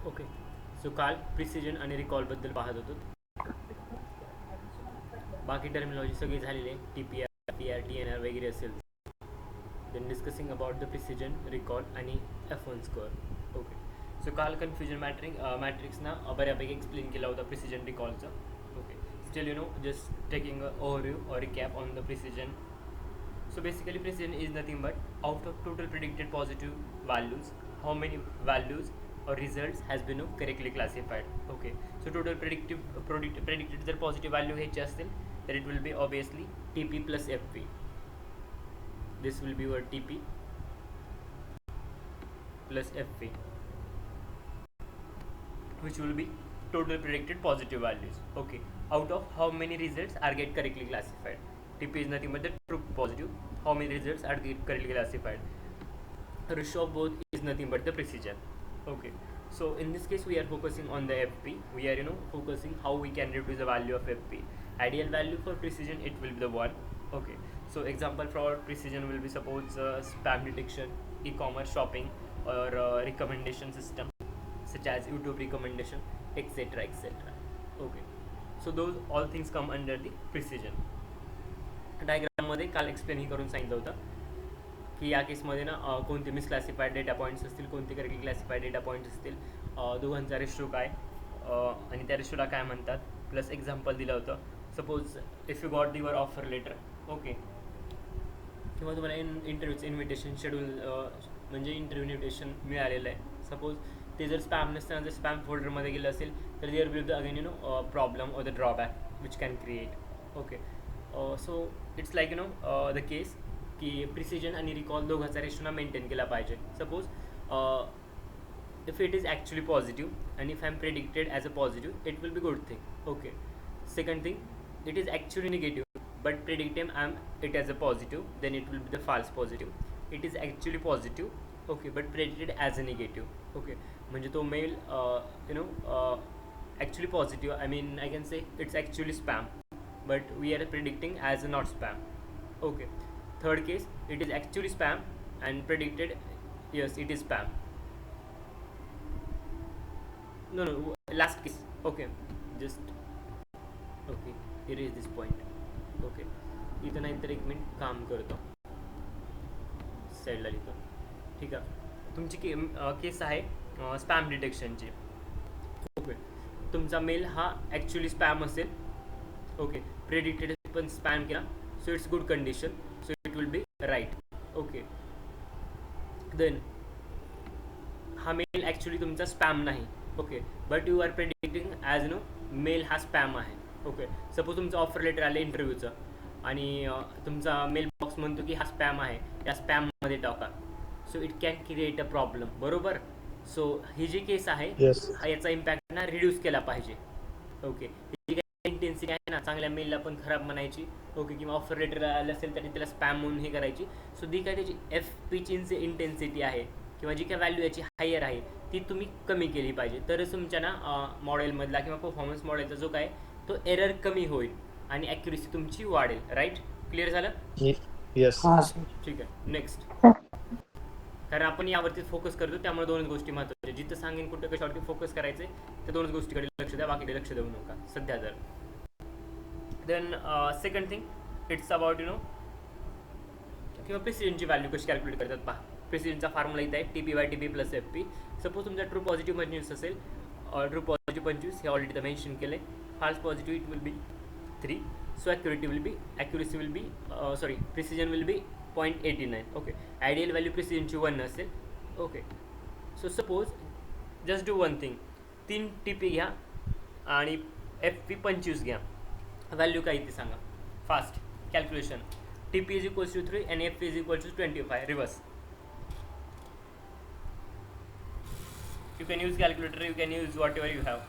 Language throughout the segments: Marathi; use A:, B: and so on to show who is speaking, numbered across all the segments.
A: ओके. सो काल प्रिसिजन आणि रिकॉलबद्दल पाहत होतो. बाकी टर्मिनॉलॉजी सगळी झालेली आहे, T P R, T R, T N R वगैरे असेल. Then discussing about the precision, recall आणि F1 स्कोअर. ओके. सो काल कन्फ्युजन मॅट्रिक्सना बऱ्यापैकी एक्सप्लेन केला होता प्रिसिजन रिकॉलचा. Okay. Still just taking a overview और recap on the precision. So basically precision is nothing but out of total predicted positive values, how many values or results has been correctly classified. Okay, so total predicted जर positive value घ्यायची असतील तर it will be obviously TP plus FP. This will be your TP plus FP, which will be total predicted positive values. Okay, out of how many results are get correctly classified. TP is nothing but the true positive, how many results are get correctly classified. The ratio of both is nothing but the precision. Okay, so in this case we are focusing on the FP. We are focusing how we can reduce the value of FP. Ideal value for precision, it will be the 1. Okay, so example for precision will be suppose spam detection, e-commerce shopping, or recommendation system such as YouTube recommendation, etc, etc. Okay, so those all things come under the precision. डायग्राममध्ये काल एक्सप्लेन करून सांगितलं होतं की या केसमध्ये ना कोणते मिसक्लासिफाईड डेटा पॉईंट्स असतील, कोणते करेक्टली क्लासिफाईड डेटा पॉईंट्स असतील, दोघांचा रेशो काय आणि त्या रेशोला काय म्हणतात, प्लस एक्झाम्पल दिलं होतं. Suppose if you got your offer letter, okay, किंवा तुम्हाला इंटरव्ह्यूचं इन्व्हिटेशन शेड्यूल म्हणजे इंटरव्ह्यू इन्व्हिटेशन मिळालेलं आहे. सपोज ते जर स्पॅम नसताना जर स्पॅम फोल्डरमध्ये गेलं असेल तर there will the again problem or the drawback which can create. Okay, so it's like the case की प्रिसिजन आणि रिकॉल दोघांचा रेशोना मेंटेन केला पाहिजे. Suppose if it is actually positive and if I am predicted as a positive, it will be good thing. Okay, second thing, it is actually negative but predicted I am it as a positive, then it will be the false positive. It is actually positive, okay, but predicted as a negative. Okay, म्हणजे तो mail actually positive, I mean I can say it's actually spam but we are predicting as a not spam. Okay, third case, it is actually spam and predicted yes it is spam. No, last case. Okay, just okay, erase this point. Okay, इथं नाहीतर एक मिनिट काम करतो, साईडला लिहितो. ठीक आहे, तुमची केस आहे स्पॅम डिटेक्शनची. ओके, तुमचा मेल हा ॲक्च्युली स्पॅम असेल. ओके, प्रेडिक्टेड पण स्पॅम केला, so it's good condition, so it will be right. Okay, then हा मेल ॲक्च्युली तुमचा स्पॅम नाही. Okay, but you are predicting as mail हा स्पॅम आहे. ओके, सपोज तुमचं ऑफर लेटर आलं इंटरव्ह्यूचं आणि तुमचा मेल बॉक्स म्हणतो की हा स्पॅम आहे, या स्पॅममध्ये टाका. So it can create a problem. बरोबर. सो ही जी केस आहे हा याचा इम्पॅक्ट ना रिड्यूस केला पाहिजे. ओके, जी काही इंटेन्सिटी आहे ना चांगल्या मेलला पण खराब म्हणायची. ओके, किंवा ऑफर लेटर आलं असेल तरी त्याला स्पॅम म्हणून हे करायची. सो जी काय त्याची FPची इंटेन्सिटी आहे किंवा जी काय व्हॅल्यू याची हायर आहे ती तुम्ही कमी केली पाहिजे, तरच तुमच्या ना मॉडेलमधला किंवा परफॉर्मन्स मॉडेलचा जो काय तो एरर कमी होईल आणि ॲक्युरेसी तुमची वाढेल. राईट, क्लिअर झालं?
B: येस.
A: ठीक आहे, नेक्स्ट. कारण आपण यावरती फोकस करतो त्यामुळे दोनच गोष्टी महत्त्वाच्या. जिथं सांगेन कुठं कशावरती फोकस करायचं आहे त्या दोनच गोष्टीकडे लक्ष द्या, बाकीकडे लक्ष देऊ नका सध्या जर. Then second thing, it's about किंवा प्रिसिजनची व्हॅल्यू कशी कॅल्क्युलेट करतात पहा. प्रिसिजनचा फॉर्म्युला इथं आहे TP/TP + FP. सपोज तुमचा ट्रू पॉझिटिव्ह 25 असेल, ट्रू पॉझिटिव्ह 25 हे ऑलरेडी तर मेन्शन केलं आहे. False positive it will be 3. So accuracy will be precision will be 0.89. Okay, ideal value प्रिसिजनची 1 असेल. Okay, so suppose just do one thing, 3 TP घ्या आणि FP 25 घ्या. व्हॅल्यू काय ती सांगा fast calculation. TP = 3 and FP = 25. Reverse. You can use calculator, you can use whatever you have,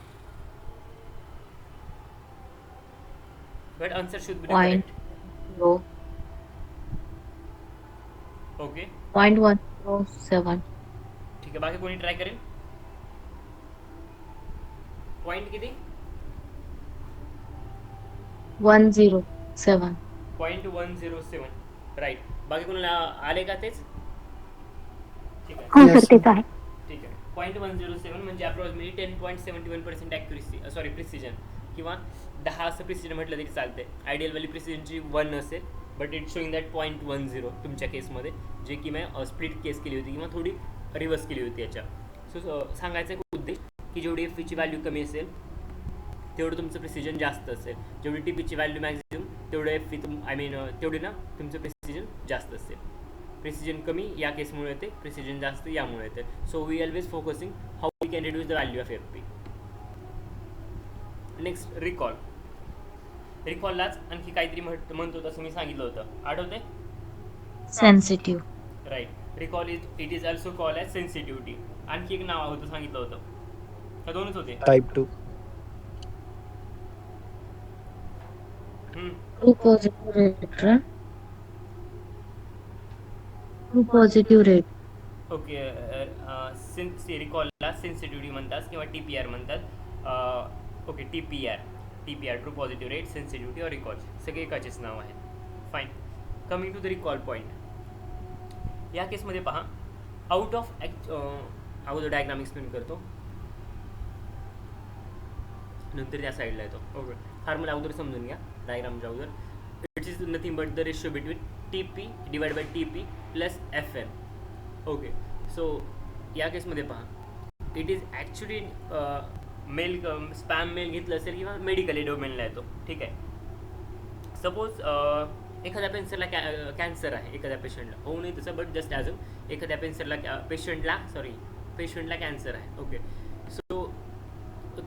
A: but answer should be correct.
C: 0.
A: Okay,
C: 0.107.
A: ठीक आहे. बाकी कोणी ट्राय करेल? पॉईंट किती?
C: 107.
A: 0.107. राईट. बाकी कोणाला आले का तेच? ठीक आहे,
C: हो सर, तेच आहे.
A: ठीक आहे. 0.107 म्हणजे अप्रॉक्सिमेटली 10.71% ॲक्युरेसी प्रिसिजन, किंवा 10 असं प्रिसिजन म्हटलं तरी चालते. आयडियल व्हॅल्यू प्रिसिजनची 1 असेल, बट इट शोईंग दॅट 0.10 तुमच्या केसमध्ये, जे की मी स्प्लिट केस केली होती किंवा थोडी रिव्हर्स केली होती याच्या. सो सांगायचा एक उद्देश की जेवढी एफ ची व्हॅल्यू कमी असेल तेवढं तुमचं प्रिसिजन जास्त असेल, जेवढी टी पीची व्हॅल्यू मॅक्झिमम तेवढं एफ तेवढी ना तुमचं प्रिसिजन जास्त असेल. प्रिसिजन कमी या केसमुळे येते, प्रिसिजन जास्त यामुळे येते. So we always focusing how we can reduce the value of F P. Next recall. रिकॉललाच आणखी काहीतरी म्हणतो तसं मी सांगितलं होतं, आठवते?
C: Sensitive.
A: Right. Recall it is also call as sensitivity. आणखी एक नाव होतं, सांगितलं होतं का? दोनच होते.
B: Type 2.
C: True positive rate, right? True positive rate.
A: Okay. रिकॉलला सेन्सिटिव्हिटी म्हणतात किंवा टी पी आर म्हणतात. Okay, T P R true positive rate, sensitivity और रिकॉल सगळे एकाचेच नाव आहे. Fine. Coming to the recall point. या केसमध्ये पहा, आउट ऑफ अगोदर डायग्राम एक्सप्लेन करतो, नंतर त्या साईडला येतो. ओके, फॉर्म्युला अगोदर समजून घ्या डायग्रामच्या अगोदर. It is nothing but the ratio between T P divide by T P plus F N. Okay, so या केसमध्ये पहा, it is actually mail spam mail घेतलं असेल किंवा मेडिकली डोमेनला येतो. ठीक आहे. सपोज एखाद्या कॅन्सर आहे एखाद्या पेशंटला, होऊ नये तसं, बट जस्ट ॲज एखाद्या पेशंटला कॅन्सर आहे. ओके, सो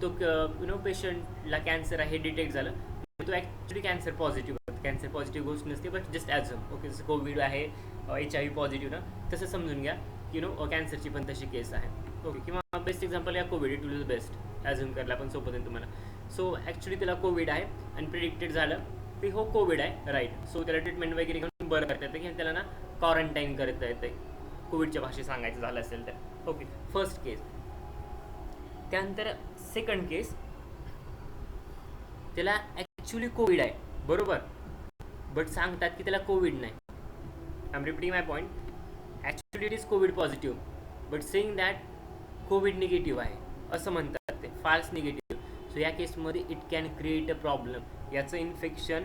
A: तो पेशंटला कॅन्सर आहे हे डिटेक्ट झालं, तो ॲक्च्युली कॅन्सर पॉझिटिव्ह गोष्ट नसते, बट जस्ट ॲज ओके, जसं कोविड आहे HIV पॉझिटिव्ह ना, तसं समजून घ्या की कॅन्सरची पण तशी केस आहे. ओके, किंवा बेस्ट एक्झाम्पल या Covid, it will best assume करायला पण सोपं जाईल तुम्हाला. सो ॲक्च्युली त्याला कोविड आहे आणि प्रिडिक्टेड झालं की हो कोविड आहे, राईट. सो त्याला ट्रीटमेंट वगैरे घेऊन बरं करता येतं किंवा त्याला ना क्वारंटाईन करता येतं, कोविडच्या भाषेत सांगायचं झालं असेल तर. ओके, फर्स्ट केस. त्यानंतर सेकंड केस, त्याला ॲक्च्युली कोविड आहे बरोबर, बट सांगतात की त्याला कोविड नाही. I am repeating my point. Actually it is Covid positive, but saying that Covid negative आहे असं म्हणतात ते, फाल्स निगेटिव्ह. सो या केसमध्ये it can create a problem. याचं इन्फेक्शन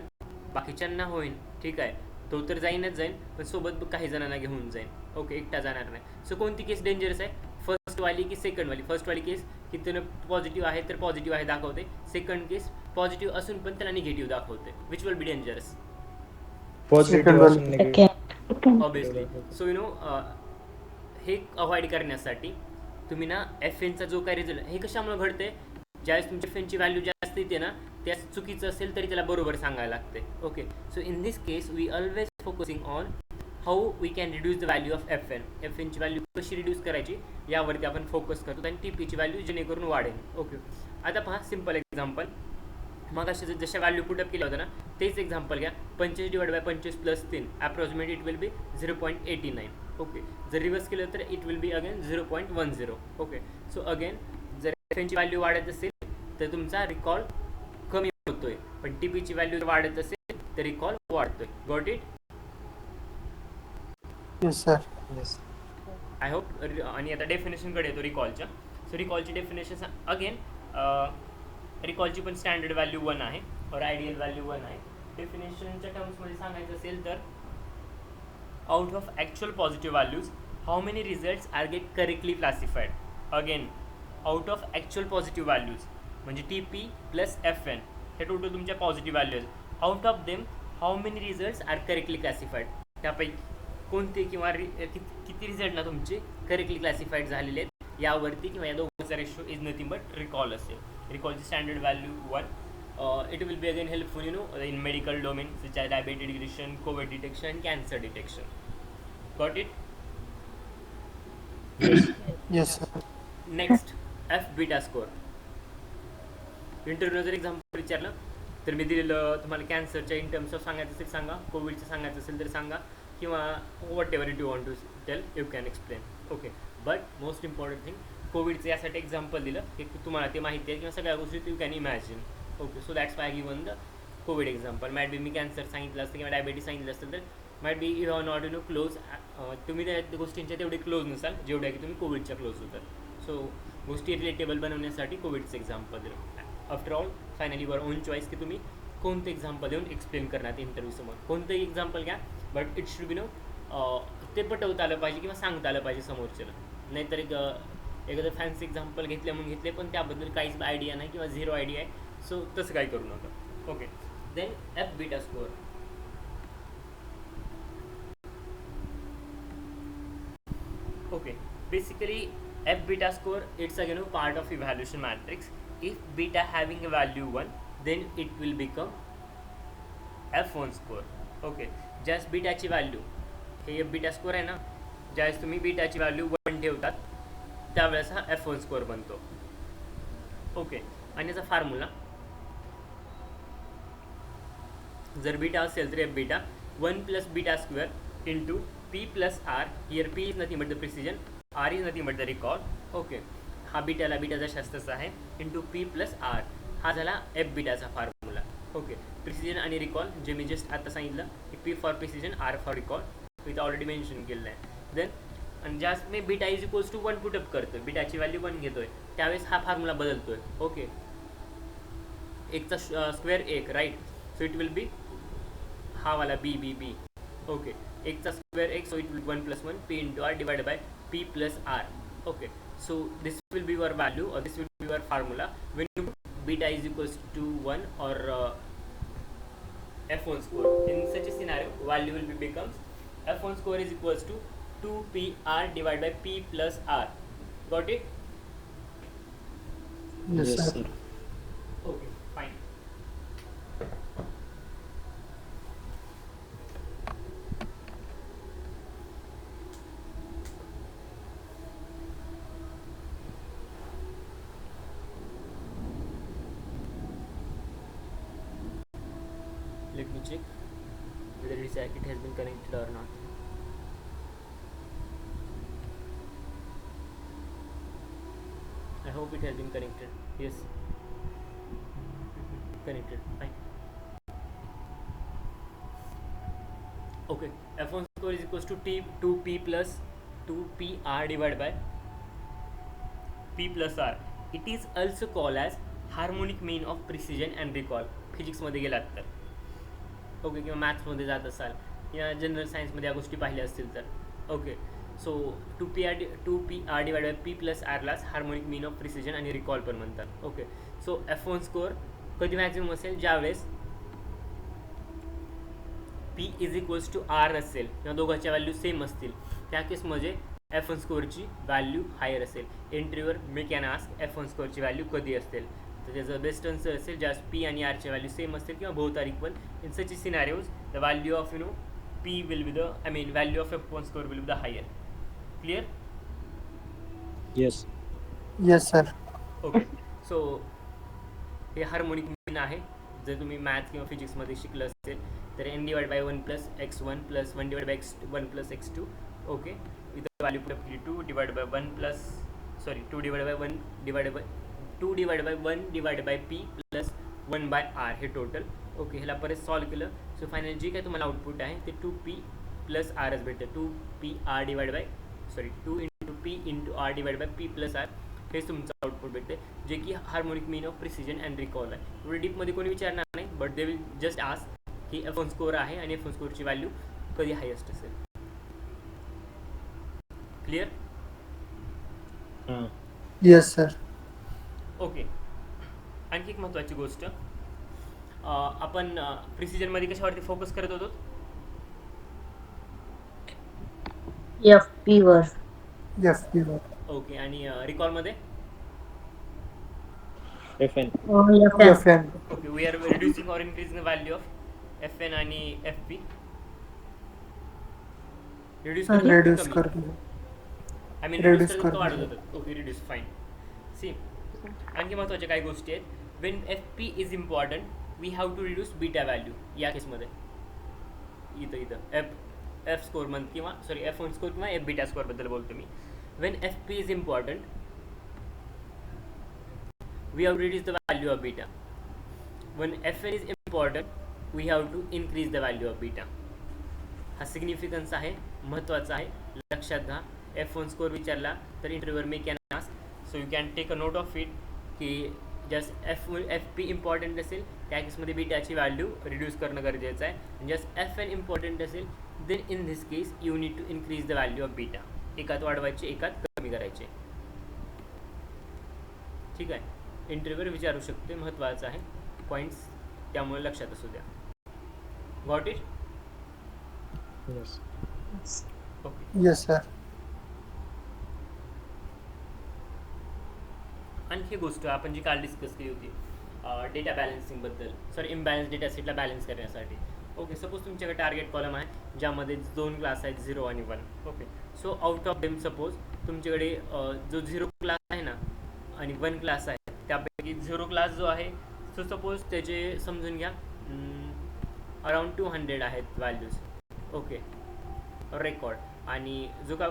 A: बाकीच्यांना होईल, ठीक आहे, तो तर जाईनच जाईल, पण सोबत काही जणांना घेऊन जाईल. ओके, एकटा जाणार नाही. सो कोणती केस डेंजरस आहे, फर्स्टवाली की सेकंडवाली? फर्स्टवाली केस की त्यानं पॉझिटिव्ह आहे तर पॉझिटिव्ह आहे दाखवते, सेकंड केस पॉझिटिव्ह असून पण त्याला निगेटिव्ह दाखवते. Which will be dangerous?
B: Positive असून निगेटिव्ह.
A: ऑब्विसली. सो हे अवॉइड करण्यासाठी तुम्ही ना एफ एनचा जो काही रिझल्ट, हे कशामुळे घडते, ज्यावेळेस तुमची एफ एनची व्हॅल्यू जास्त येते ना, त्या चुकीचं असेल तरी त्याला बरोबर सांगायला लागते. Okay, so in this case we always focusing on how we can reduce the value of F N. F एनची व्हॅल्यू कशी रिड्यूस करायची यावरती आपण फोकस करतो आणि टी पीची व्हॅल्यू जेणेकरून वाढेल. ओके, आता पहा सिम्पल एक्झाम्पल. मग अशा जशा व्हॅल्यू पुटअप केल्या होत्या ना, तेच एक्झाम्पल घ्या. 25 divide by 25 plus 3 approximate it will be 0.89. Okay, जर रिव्हर्स केलं तर it will be again 0.10. Okay, so again जर एफ एनची व्हॅल्यू वाढत असेल तर तुमचा रिकॉल कमी होतोय, पण टी पीची व्हॅल्यू वाढत असेल तर रिकॉल वाढतोय. Got it?
B: Yes sir. Yes.
A: I hope. आणि आता डेफिनेशनकडे येतो रिकॉलच्या. सो रिकॉलची डेफिनेशन अगेन, रिकॉलची पण स्टँडर्ड व्हॅल्यू 1 आहे और आयडियल व्हॅल्यू 1 आहे. डेफिनेशनच्या टर्म्समध्ये सांगायचं असेल तर, out of actual positive values how many results are get correctly classified. Again, out of actual positive values म्हणजे T P plus F N हे टोटल तुमच्या positive values. Out of them how many results are correctly classified, त्यापैकी कोणते किंवा किती रिझल्ट ना तुमचे करेक्टली क्लासिफाईड झालेले आहेत यावरती, किंवा या दोघांचा ratio is nothing but recall असेल. रिकॉलची standard value 1. It will be again helpful in medical domain such as diabetes detection, COVID detection, cancer detection. Got it?
B: Yes sir.
A: Next, F beta score. Interview जर एक्झाम्पल विचारलं तर मी दिलेलं तुम्हाला कॅन्सरच्या इन टर्म्स ऑफ सांगायचं असेल सांगा, कोविडचं सांगायचं असेल तर सांगा, किंवा whatever it you want to tell you can explain. Okay, but most important thing, कोविडचं यासाठी एक्झाम्पल दिलं की तुम्हाला ते माहिती आहे किंवा सगळ्या गोष्टी you can imagine. Okay, so that's why given the covid example. Might be me cancer सांगितलं असतं किंवा डायबिटीज सांगितलं असतं तर might be you have not close, तुम्ही त्या गोष्टींच्या तेवढे क्लोज नसाल जेवढ्या की तुम्ही कोविडच्या क्लोज होतात. सो गोष्टी रिलेटेबल बनवण्यासाठी कोविडचं एक्झाम्पल दिलं. आफ्टर ऑल फायनली वर ओन चॉईस की तुम्ही कोणतं एक्झाम्पल देऊन एक्सप्लेन करणार इंटरव्ह्यू समोर. कोणतंही एक्झाम्पल घ्या, but it should be no ते पटवता आलं पाहिजे किंवा सांगता आलं पाहिजे समोरच्याला. नाहीतर एखादं फॅन्सी एक्झाम्पल घेतले म्हणून घेतले पण त्याबद्दल काहीच आयडिया नाही किंवा झिरो आयडिया आहे. सो तसं काही करू नका. Okay, then F beta score. Okay, basically f beta score, it's again a part of evaluation matrix. If beta having a value 1, then it will become f1 score. Okay, just beta ची व्हॅल्यू, हे f beta score आहे ना, ज्यावेळेस तुम्ही बीटा ची व्हॅल्यू 1 ठेवतात त्यावेळेस हा f1 स्कोअर बनतो. ओके, आणि याचा फॉर्म्युला जर बीटा असेल तर f beta 1 plus beta square into P plus R. Here P is nothing but the precision, R is nothing but the recall. Okay, हा बीटाचा शास्त्रचा आहे इंटू P प्लस R. हा झाला एफ बीटाचा फॉर्म्युला. ओके, प्रिसिजन आणि रिकॉल जे मी जस्ट आता सांगितलं की P for precision, R for recall, इथं ऑलरेडी मेन्शन केलेलं आहे. देन आणि ज्यास मी beta is equals to 1 pick up करतोय, बीटाची व्हॅल्यू 1 घेतोय, त्यावेळेस हा फॉर्म्युला बदलतोय. ओके, एकचा square 1, right. So it will be हा वाला बी. ओके, एकचा square x, so it will be 1 plus 1 p into r divided by p plus r. Okay, so this will be your value, or this will be your formula when you put beta is equals to 1 or f1 score. In such a scenario, value will be becomes f1 score is equals to 2pr divided by p plus r. Got it?
B: Yes, sir.
A: Okay, fine. Let me check whether this circuit has been connected or not. I hope it has been connected. Yes, connected. Fine. Okay, f1 score is equals to 2p plus 2pr divided by p plus r. It is also called as harmonic mean of precision and recall. Physics मध्ये गेलात तर, ओके, किंवा मॅथ्समध्ये जात असाल या जनरल सायन्समध्ये या गोष्टी पाहिल्या असतील तर. Okay, so 2pr divide by p plus आरलाच हार्मोनिक मीन ऑफ प्रिसिजन आणि रिकॉल पण म्हणतात. ओके, सो f1 स्कोअर कधी मॅक्झिमम असेल ज्यावेळेस p is equals to r असेल किंवा दोघांच्या व्हॅल्यू सेम असतील, त्या केसमध्ये f1 स्कोअरची व्हॅल्यू हायर असेल. एंट्रीवर मी कॅन आस्क f1 स्कोअरची व्हॅल्यू कधी असेल, तर त्याचं बेस्ट आन्सर असेल ज्यास p आणि r ची व्हॅल्यू सेम असतील किंवा both are equal. In such scenarios the value of p will be the, I mean value of f1 score will be the higher. Clear?
B: Yes. Yes, sir.
A: Okay, so हे हार्मोनिक मीन आहे. जर तुम्ही मॅथ किंवा फिजिक्समध्ये शिकलं असेल तर n divide by 1 plus x1 plus 1 divide by x1 plus x2. Okay, इथं व्हॅल्यू पुट केली 2 divide by 1 plus, sorry 2 divide by 1 divide by 2 divide by 1 divide by p plus 1 by r हे टोटल. ओके, ह्याला परत सॉल्व केलं. सो फायनल जे काय तुम्हाला आउटपुट आहे ते 2p प्लस आरच भेटतं. 2pr divide bye, sorry 2 into p into r divide by p plus r हेच तुमचं आउटपुट भेटते, जे की harmonic mean of precision and recall आहे. एवढे डीपमध्ये कोणी विचारणार नाही, but they will just ask की f1 स्कोअर आहे आणि f1 स्कोअरची व्हॅल्यू कधी हायेस्ट असेल. क्लिअर?
B: Yes sir.
A: ओके, आणखी एक महत्त्वाची गोष्ट, आपण प्रिसिजनमध्ये कशावरती फोकस करत होतो?
C: FP वर.
B: FP वर.
A: ओके, आणि रिकॉलमध्ये
B: FN.
C: FN.
B: FN.
A: Okay, we are reducing or increasing the value of FN आणि FP. रिड्यूस
B: Reduce करतो.
A: आय मीन
B: Reduce
A: रिड्यूस
B: करतो.
A: वाढत होतं. Okay, reduce, fine. सी, आणखी महत्त्वाच्या काही गोष्टी आहेत. When FP is important we have to reduce beta value. या केसमध्ये इथं एफ स्कोअर म्हणत किंवा सॉरी f1 स्कोअर किंवा f बीटा स्कोअरबद्दल बोलतो मी. When FP is important we have to reduce the value of beta. When Fn is important, we have to increase the value of beta. हा सिग्निफिकन्स आहे, महत्त्वाचा आहे, लक्षात घ्या. f1 स्कोअर विचारला तर इंटरव्ह्यूवर मी can ask so you can take a note of it की जस्ट एफ पी इम्पॉर्टंट असेल त्या केसमध्ये बीटाची व्हॅल्यू रिड्यूस करणं गरजेचं आहे. जस्ट एफ एन इम्पॉर्टंट असेल then in this case you need to increase the value of beta. एकात वाढवायचे एकात कमी करायचे. ठीक आहे, इंटरव्ह्यूवर विचारू शकते, महत्त्वाचं आहे पॉईंट्स, त्यामुळे लक्षात असू द्या. Got it?
D: Yes.
A: Okay.
B: Yes, sir.
A: आणखी गोष्ट आपण जी काल डिस्कस केली होती data बॅलन्सिंगबद्दल, sorry imbalance data सेटला balance करण्यासाठी. ओके, सपोज तुमच्याकडे टार्गेट कॉलम आहे ज्यामध्ये 2 क्लास आहेत 0 आणि 1. Okay, so out of them suppose तुमच्याकडे जो 0 क्लास आहे ना आणि 1 क्लास आहे, त्यापैकी 0 क्लास जो आहे सो सपोज त्याचे समजून घ्या अराउंड 200 आहेत व्हॅल्यूज. Okay, record. आणि जो का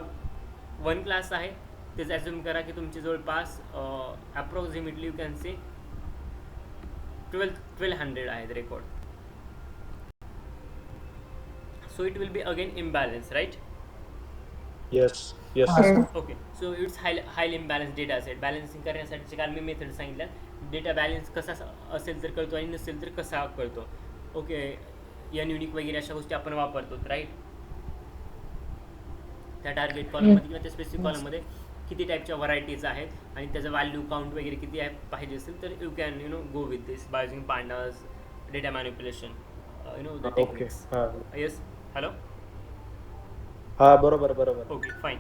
A: 1 क्लास आहे तेच ॲज्युम करा की तुमचे जवळपास अप्रॉक्सिमेटली यू कॅन से 1200 आहेत record. So it will be again imbalance, right?
D: Yes. Yes.
B: Yes.
A: Okay, so it's highly imbalance data असेल. बॅलन्सिंग करण्यासाठी काल मी मेथड सांगितलं. डेटा बॅलन्स कसा असेल तर कळतो आणि नसेल तर कसा कळतो. ओके, एन युनिक वगैरे अशा गोष्टी आपण वापरतो, राईट? त्या टार्गेट कॉलममध्ये किंवा त्या स्पेसिफिक कॉलममध्ये किती टाईपच्या व्हरायटीज आहेत आणि त्याचं व्हॅल्यू काउंट वगैरे किती आहे पाहिजे असेल तर you can go with this by using pandas, data manipulation, the
D: Okay.
A: Techniques.
D: हा.
A: Yes, hello.
D: हा, बरोबर बरोबर.
A: Okay, fine.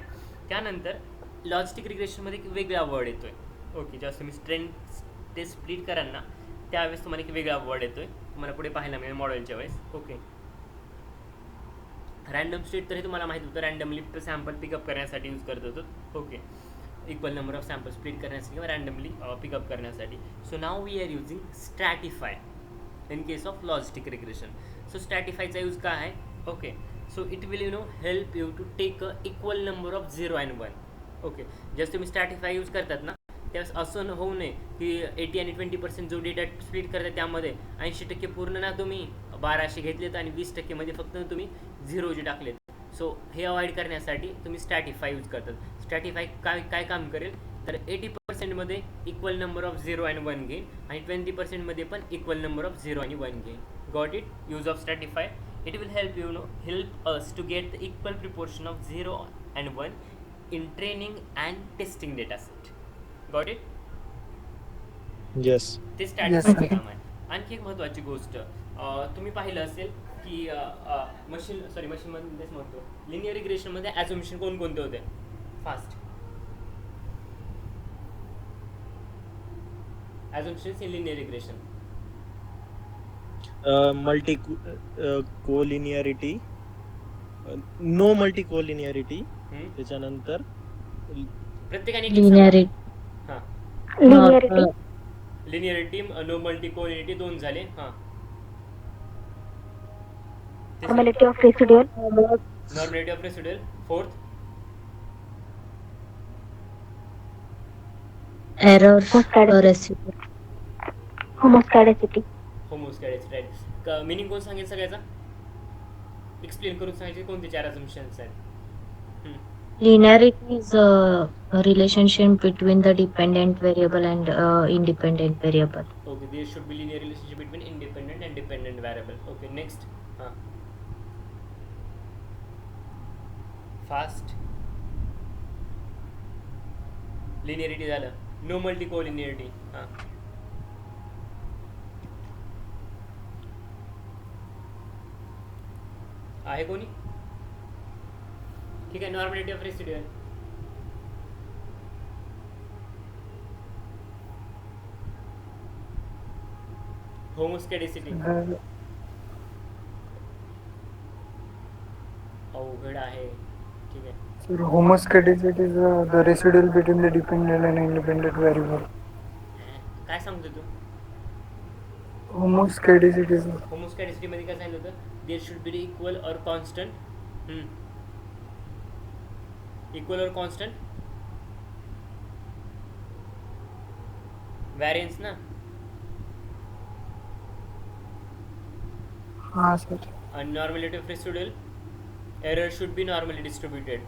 A: त्यानंतर लॉजिस्टिक रिग्रेशनमध्ये एक वेगळा वर्ड येतोय. ओके, जेव्हा तुम्ही स्ट्रेंथ टेस्ट स्प्लिट कराल ना त्यावेळेस तुम्हाला एक वेगळा वर्ड येतोय, तुम्हाला पुढे पाहायला मिळेल मॉडेलच्या वेळेस. ओके, रँडम स्टेट तर हे तुम्हाला माहीत होतं, रँडमली सॅम्पल पिकअप करण्यासाठी यूज करत होतो. Okay, equal number of sample split करण्यासाठी किंवा रँडमली पिकअप करण्यासाठी. So now we are using stratify in case of logistic regression. So स्ट्रॅटिफायचा यूज काय आहे? Okay, so it will help you to take a equal number of 0 and 1. Okay, just तुम्ही स्ट्रॅटिफाय यूज करतात ना त्यावेळेस असं होऊ नये की 80 आणि 20% जो डेटा स्प्लिट करतात त्यामध्ये 80% पूर्ण ना तुम्ही 1200 घेतलेत आणि 20% फक्त तुम्ही 0 जे टाकलेत. सो हे अवॉइड करण्यासाठी तुम्ही स्ट्रॅटिफाय यूज करतात. स्ट्रॅटिफाय काय काम करेल तर 80% इक्वल नंबर ऑफ 0 अँड 1 घेईन आणि 20% पण इक्वल नंबर ऑफ 0 आणि 1 घेईन. Got it? Use of stratify. It will help us to get the equal proportion of 0 and 1 in training and testing data set. Got it?
D: Yes.
A: ते
B: Yes,
A: स्ट्रॅटिफायचं
B: sir.
A: काम आहे. आणखी एक महत्त्वाची गोष्ट तुम्ही पाहिलं असेल की मशीनमध्येच म्हणतो लिनियर रिग्रेशनमध्ये ॲझम्पशन कोणकोणते होते? First assumptions in linear regression.
D: Multi collinearity, no multi collinearity. त्याच्यानंतर
A: प्रत्येकाने एक
C: लिनियरिटी.
A: हां,
C: linearity.
A: Linearity, no multi collinearity 2 झाले. हां,
E: Normality of residual.
A: Normality of residual. Fourth
C: error
E: Homoscedasticity.
C: Residue.
E: Homoscedasticity.
A: Homoscedasticity, right. Meaning कोण सांगेल सगळ्याचा? एक्सप्लेन करून सांगायचे कोणते 4 अझम्पशन्स आहेत?
C: Linearity is a relationship between the dependent variable and independent variable.
A: Okay, there should be linear relationship between independent and dependent variable. Okay, next. हां, फास्ट लिनियरिटी झालं. No multi collinearity. हां, आहे कोणी? ठीक आहे, नॉर्मॅलिटी ऑफ रेसिड्युअल. होमोस्कॅडेसिटी. अवघड आहे. ठीक आहे,
B: Sir, homoscedasticity is the residual between the dependent and independent variable.
A: काय सांगतो तू?
B: Homoscedasticity is
A: होमोस्कॅडेसिटी मध्ये काय सांगितलं होतं? देयर शुड बी इक्वल और कॉन्स्टंट. इक्वल और कॉन्स्टंट व्हॅरियन्स ना.
B: हाँ sir.
A: And normality of residual, error should be normally distributed.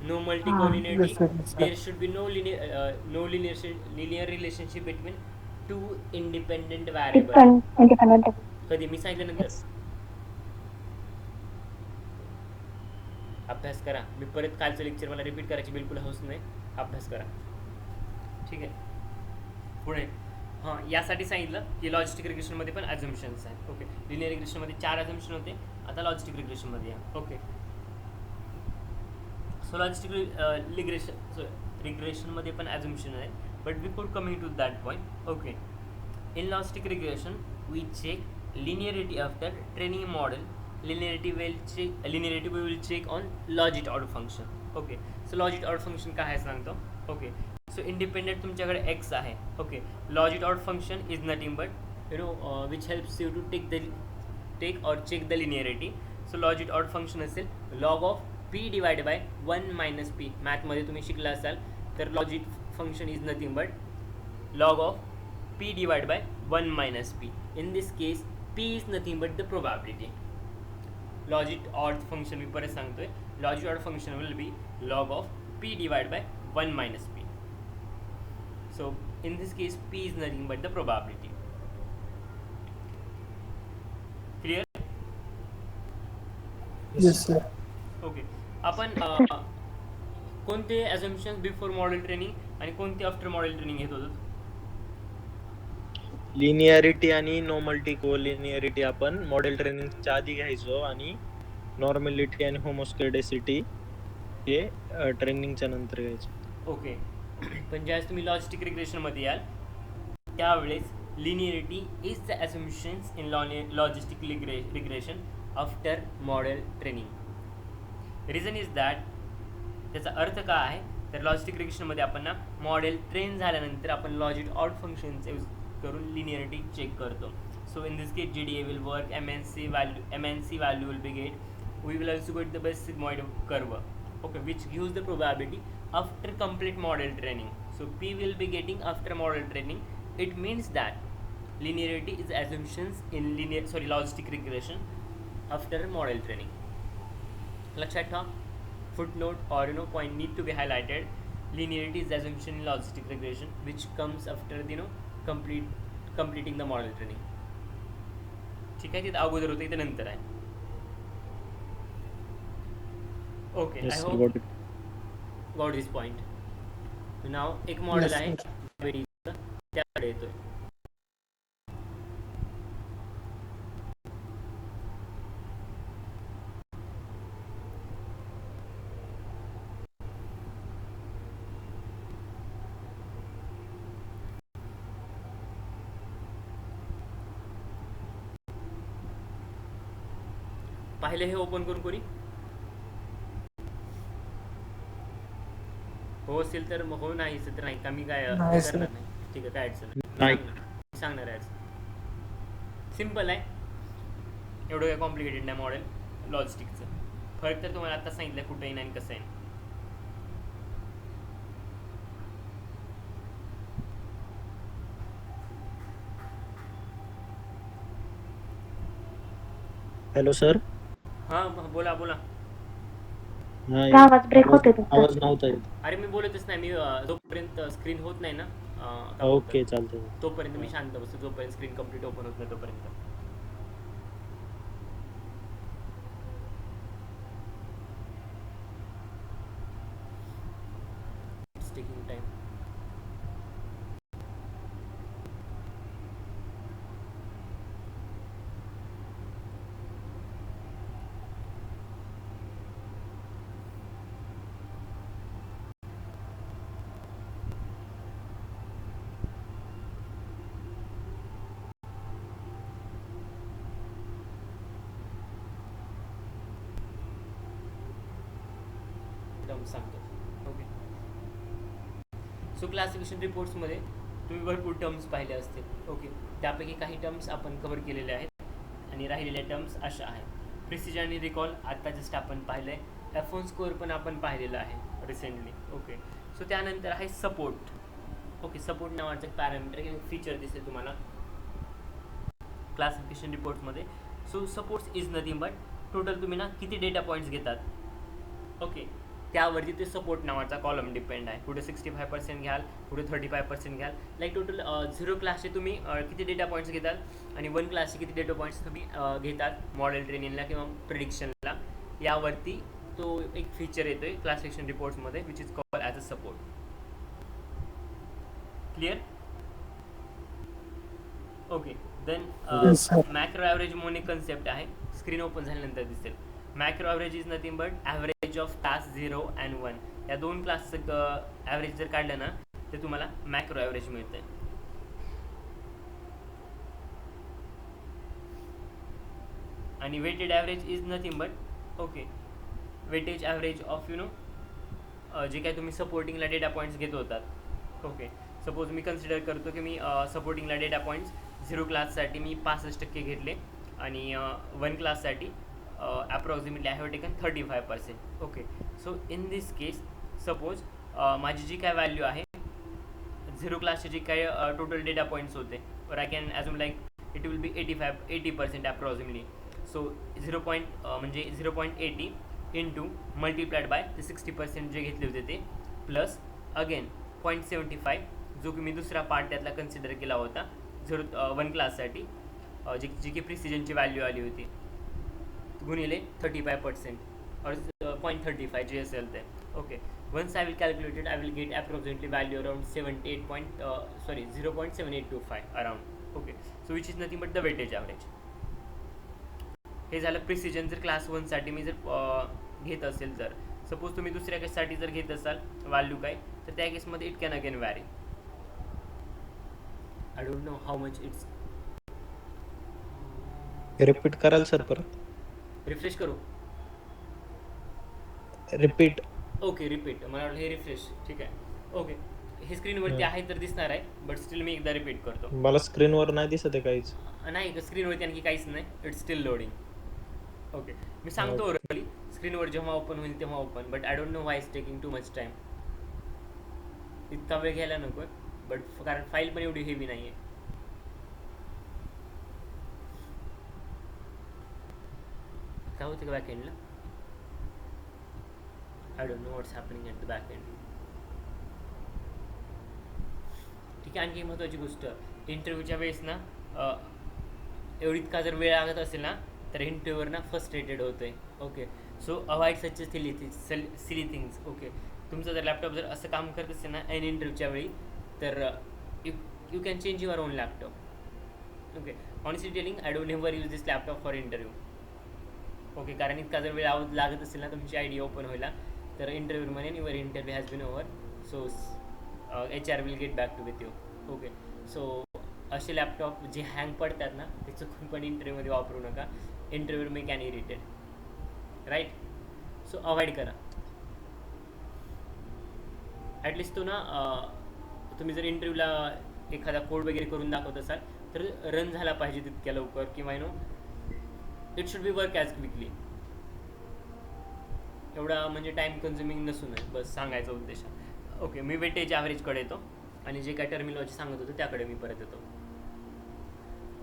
A: no
E: Ah,
A: multicollinearity,
B: Yes, sir. Yes,
A: there
B: sir.
A: should be no linear relationship between two independent variable.
E: independent.
A: कधी मी सांगितल्यानंतर अभ्यास करा. मी परत कालचं लेक्चर मला रिपीट करायची बिलकुल हौस नाही. अभ्यास करा. ठीक आहे. पुढे हां यासाठी सांगितलं की लॉजिस्टिक रिग्रेशनमध्ये पण ॲझम्पशन्स आहेत. ओके, लिनियर रिग्रेशनमध्ये 4 ॲझम्पशन होते, आता लॉजिस्टिक रिग्रेशनमध्ये या. ओके, सो लॉजिस्टिक रिग्रेशनमध्ये पण ॲझम्पशन आहे, but before coming to that point, okay, in logistic regression we check linearity of the training model. Linearity we will check on logit order function. Okay, so logit order function काय आहे सांगतो. ओके, सो इंडिपेंडेंट तुमच्याकडे x आहे. Okay, logit order function is nothing but which helps you to take or check the linearity. So logit order function असेल log of p divided by 1 minus p. मॅथमध्ये तुम्ही शिकला असाल तर logit function is nothing but log of p divided by 1 minus p. In this case p is nothing but the probability. Logit odd function मी परत सांगतोय, logit odd function will be log of p divided by 1 minus p. So in this case p is nothing but the probability. Clear?
B: Yes, sir.
A: Okay, आपण कोणते assumptions before model training आणि कोणते after model training घेत होतो?
D: लिनियरिटी आणि नो मल्टी कोलिनियरिटी आपण मॉडेल ट्रेनिंगच्या आधी घ्यायचो आणि नॉर्मॅलिटी आणि होमोस्केडेसिटी हे ट्रेनिंगच्या नंतर घ्यायचो.
A: ओके, पण ज्यावेळेस तुम्ही लॉजिस्टिक रिग्रेशनमध्ये याल त्यावेळेस linearity is the assumptions in logistic regression after model training. Reason is that, त्याचा अर्थ काय आहे तर लॉजिस्टिक रिग्रेशनमध्ये आपण ना मॉडेल ट्रेन झाल्यानंतर आपण लॉजिट ऑड फंक्शन्स यूज करून लिनियरिटी चेक करतो. So in this case GDA will work, MNC value will be get. We will also get the best sigmoid curve, okay, which gives the probability after complete model training. So P will be getting after model training. It means that linearity is assumptions in logistic regression after model training. लक्षात ठेवा. Footnote or point need to be highlighted. Linearity is assumption in logistic regression which comes after completing the model training. ठीक आहे, तिथं अगोदर होतं, इथं नंतर आहे. Okay, I
D: Yes,
A: hope
D: got it.
A: Got this point. Now एक मॉडेल
B: Yes,
A: आहे
B: sir.
A: वेडीचं, त्याकडे येतोय. पाहिले हे ओपन करून कोणी हो असेल तर हो, नाही असेल तर नाही. का मी काय
B: नाही,
A: करणार
B: sir.
A: नाही. ठीक आहे, काय अडचण
D: नाही.
A: सांगणार आहे. सिम्पल आहे, एवढं काय कॉम्प्लिकेटेड नाही मॉडेल लॉजिस्टिकचं. फरक तर तुम्हाला आता सांगितलं कुठं येईन आणि कसं आहे.
D: Hello sir.
A: हां बोला बोला.
E: आवाज ब्रेक होते तुमचा.
D: आवाज नव्हता येत.
A: अरे मी बोलतच नाही, मी जोपर्यंत स्क्रीन होत नाही ना
D: ओके, चालतंय.
A: तोपर्यंत मी शांत बसतो, जोपर्यंत स्क्रीन कम्प्लीट ओपन होत नाही तोपर्यंत. It's taking time. सांगतो. ओके, सो क्लासिफिकेशन रिपोर्ट्समध्ये तुम्ही भरपूर टर्म्स पाहिले असतील. ओके, त्यापैकी काही टर्म्स आपण कव्हर केलेले आहेत आणि राहिलेल्या टर्म्स अशा आहेत. प्रिसिजन आणि रिकॉल आत्ता जस्ट आपण पाहिलं आहे. F1 स्कोअर पण आपण पाहिलेला आहे रिसेंटली. ओके, सो त्यानंतर आहे सपोर्ट. ओके, सपोर्ट नावाचं पॅरामीटर किंवा फीचर दिसेल तुम्हाला क्लासिफिकेशन रिपोर्ट्समध्ये. So supports is nothing but total तुम्ही ना किती डेटा पॉईंट्स घेतात. ओके, त्यावरती ते सपोर्ट नावाचा कॉलम डिपेंड आहे. कुठे 65% घ्याल, कुठे 35% घ्याल. लाईक टोटल 0 क्लासचे तुम्ही किती डेटा पॉईंट्स घेताल आणि 1 क्लासचे किती डेटा पॉईंट्स तुम्ही घेतात मॉडेल ट्रेनिंगला किंवा प्रिडिक्शनला, यावरती तो एक फीचर येतो आहे क्लासिफिकेशन रिपोर्ट्समध्ये which is called as a support. Clear? Okay. Then
B: Yes, sir.
A: Macro average म्हणून एक कन्सेप्ट आहे, स्क्रीन ओपन झाल्यानंतर दिसेल. Macro average is nothing but average of class 0 and 1. या 2 क्लासचं ॲव्हरेज जर काढलं ना ते तुम्हाला मॅक्रो ॲव्हरेज मिळतं आहे. आणि weighted average is nothing but okay weightage average of जे काय तुम्ही सपोर्टिंगला डेटा पॉईंट्स घेत होतात. ओके, सपोज मी कन्सिडर करतो की मी सपोर्टिंगला डेटा पॉईंट्स 0 क्लाससाठी मी 65% घेतले आणि 1 क्लाससाठी approximately I have taken 35%. Okay, so in this case suppose माझी जी काय व्हॅल्यू आहे 0 क्लासचे जे काय टोटल डेटा पॉईंट्स होते, और I can assume like it will B 80% approximately. So 0.80 into multiplied by ते 60% जे घेतले होते ते, प्लस अगेन 0.75 जो की मी दुसरा पार्ट त्यातला कन्सिडर केला होता 1 क्लाससाठी, जी की प्रिसिजनची व्हॅल्यू आली होती, गुणिले 35% और 0.35 जे असेल ते. Okay, once I will calculated I will get approximately value around 0.7825 around. Okay, so which is nothing but the weightage average. हे झालं प्रिसिजन जर क्लास 1साठी मी जर घेत असेल तर. सपोज तुम्ही दुसऱ्या केससाठी जर घेत असाल व्हॅल्यू काय, तर त्या केसमध्ये it can again very. I don't know how much it's.
D: Repeat कराल सर परत?
A: रिफ्रेश करू?
D: रिपीट.
A: Okay, repeat. मला वाटलं हे रिफ्रेश. ठीक आहे. ओके, हे स्क्रीनवरती आहे तर दिसणार आहे, बट स्टील मी एकदा रिपीट करतो.
D: मला स्क्रीनवर नाही दिसत आहे काहीच.
A: नाही, स्क्रीनवरती आणखी काहीच नाही, इट्स स्टील लोडिंग. ओके, मी सांगतो ओरली, स्क्रीनवर जेव्हा ओपन होईल तेव्हा open, but I don't know why is taking too much time. इतका वेळ घ्यायला नको, बट कारण फाईल पण एवढी हेवी नाही आहे. काय होतं का बॅकएंडला? I don't know what's happening at the backend. ठीक आहे. आणखी महत्त्वाची गोष्ट, इंटरव्ह्यूच्या वेळेस ना एवढी इतका जर वेळ लागत असेल ना तर इंटरव्ह्यूवर ना फ्रस्ट्रेटेड होतं आहे. Okay, so avoid such silly things. Okay, तुमचा जर लॅपटॉप जर असं काम करत असेल ना एन इंटरव्ह्यूच्या वेळी, तर you can change your on laptop. Okay, honestly telling I don't never use this laptop for interview. Okay, कारण इतका जर वेळ लागत असेल ना तुमची आय डी ओपन व्हायला, तर इंटरव्ह्यू म्हणे your interview has been over, so HR will get back to with you. Okay, so असे लॅपटॉप जे हँग पडतात ना ते चुकून पण इंटरव्ह्यूमध्ये वापरू नका. Interview may can irritated, right? So avoid करा ॲटलिस्ट. तो ना तुम्ही जर इंटरव्ह्यूला एखादा कोड वगैरे करून दाखवत असाल तर रन झाला पाहिजे तितक्या लवकर, किंवा it should B work as quickly. एवढा म्हणजे टाईम कन्झ्युमिंग नसू नये, बस सांगायचा उद्देश. ओके, मी वेटेज ॲव्हरेजकडे येतो आणि जे काय टर्मिनॉलॉजी सांगत होतो त्याकडे मी परत येतो.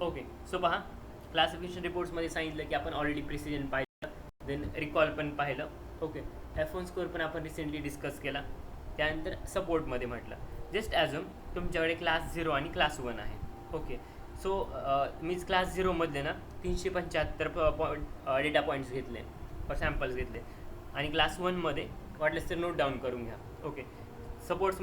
A: ओके, सो पहा, क्लासिफिकेशन रिपोर्ट्समध्ये सांगितलं की आपण ऑलरेडी प्रिसिजन पाहिलं, देन रिकॉल पण पाहिलं. ओके, F1 स्कोअर पण आपण रिसेंटली डिस्कस केला. त्यानंतर सपोर्टमध्ये म्हटलं जस्ट ॲझम तुमच्याकडे क्लास 0 आणि क्लास 1 आहे. ओके, सो मीच क्लास 0मधले ना 375 डेटा पॉईंट्स घेतले और सॅम्पल्स घेतले, आणि क्लास 1मध्ये वाटलंच तर नोट डाऊन करून घ्या. ओके, सपोज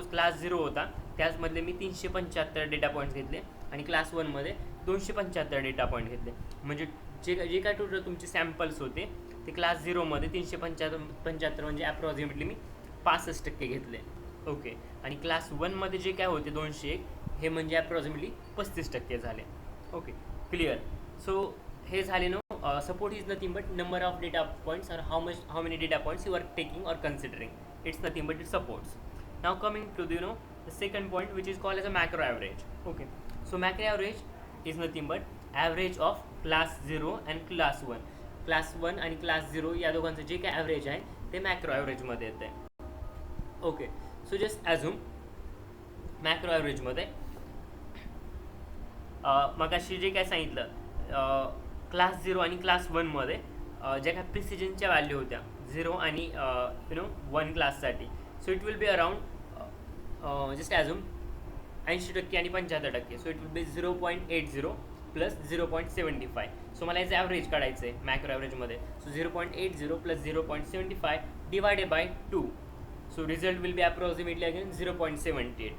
A: क्लास 0 होता त्याचमधले मी 375 डेटा पॉईंट्स घेतले आणि क्लास 1मध्ये 275 डेटा पॉईंट घेतले. म्हणजे जे काय टोटल तुमचे सॅम्पल्स होते ते क्लास 0मध्ये 375 म्हणजे अप्रॉक्सिमेटली मी 65% घेतले. ओके, आणि क्लास 1मध्ये जे काय होते 201 हे म्हणजे अप्रॉक्सिमेटली 35% झाले. Okay, clear? सो हे झाले no. Support is nothing but number of data points or how many data points you are taking or considering. It's nothing but it supports. Now coming to the the second point, which is called as a macro average. Okay, so macro average is nothing but average of class 0 and class 1. Class 1 आणि class 0 या दोघांचं जे काय ॲव्हरेज आहे ते मॅक्रो ॲव्हरेजमध्ये येतं आहे. Okay, so just assume macro ॲव्हरेजमध्ये मगाशी जे काय सांगितलं क्लास 0 आणि क्लास 1मध्ये ज्या काय प्रिसिजनच्या व्हॅल्यू होत्या 0 आणि 1 क्लाससाठी. So it will be around just assume 80% आणि 75%. So it will be 0.80 plus 0.75. So मला याचं ॲव्हरेज काढायचं आहे मॅक्रो ॲव्हरेजमध्ये. So 0.80 plus 0.75 divided by 2. So result will be approximately again 0.78.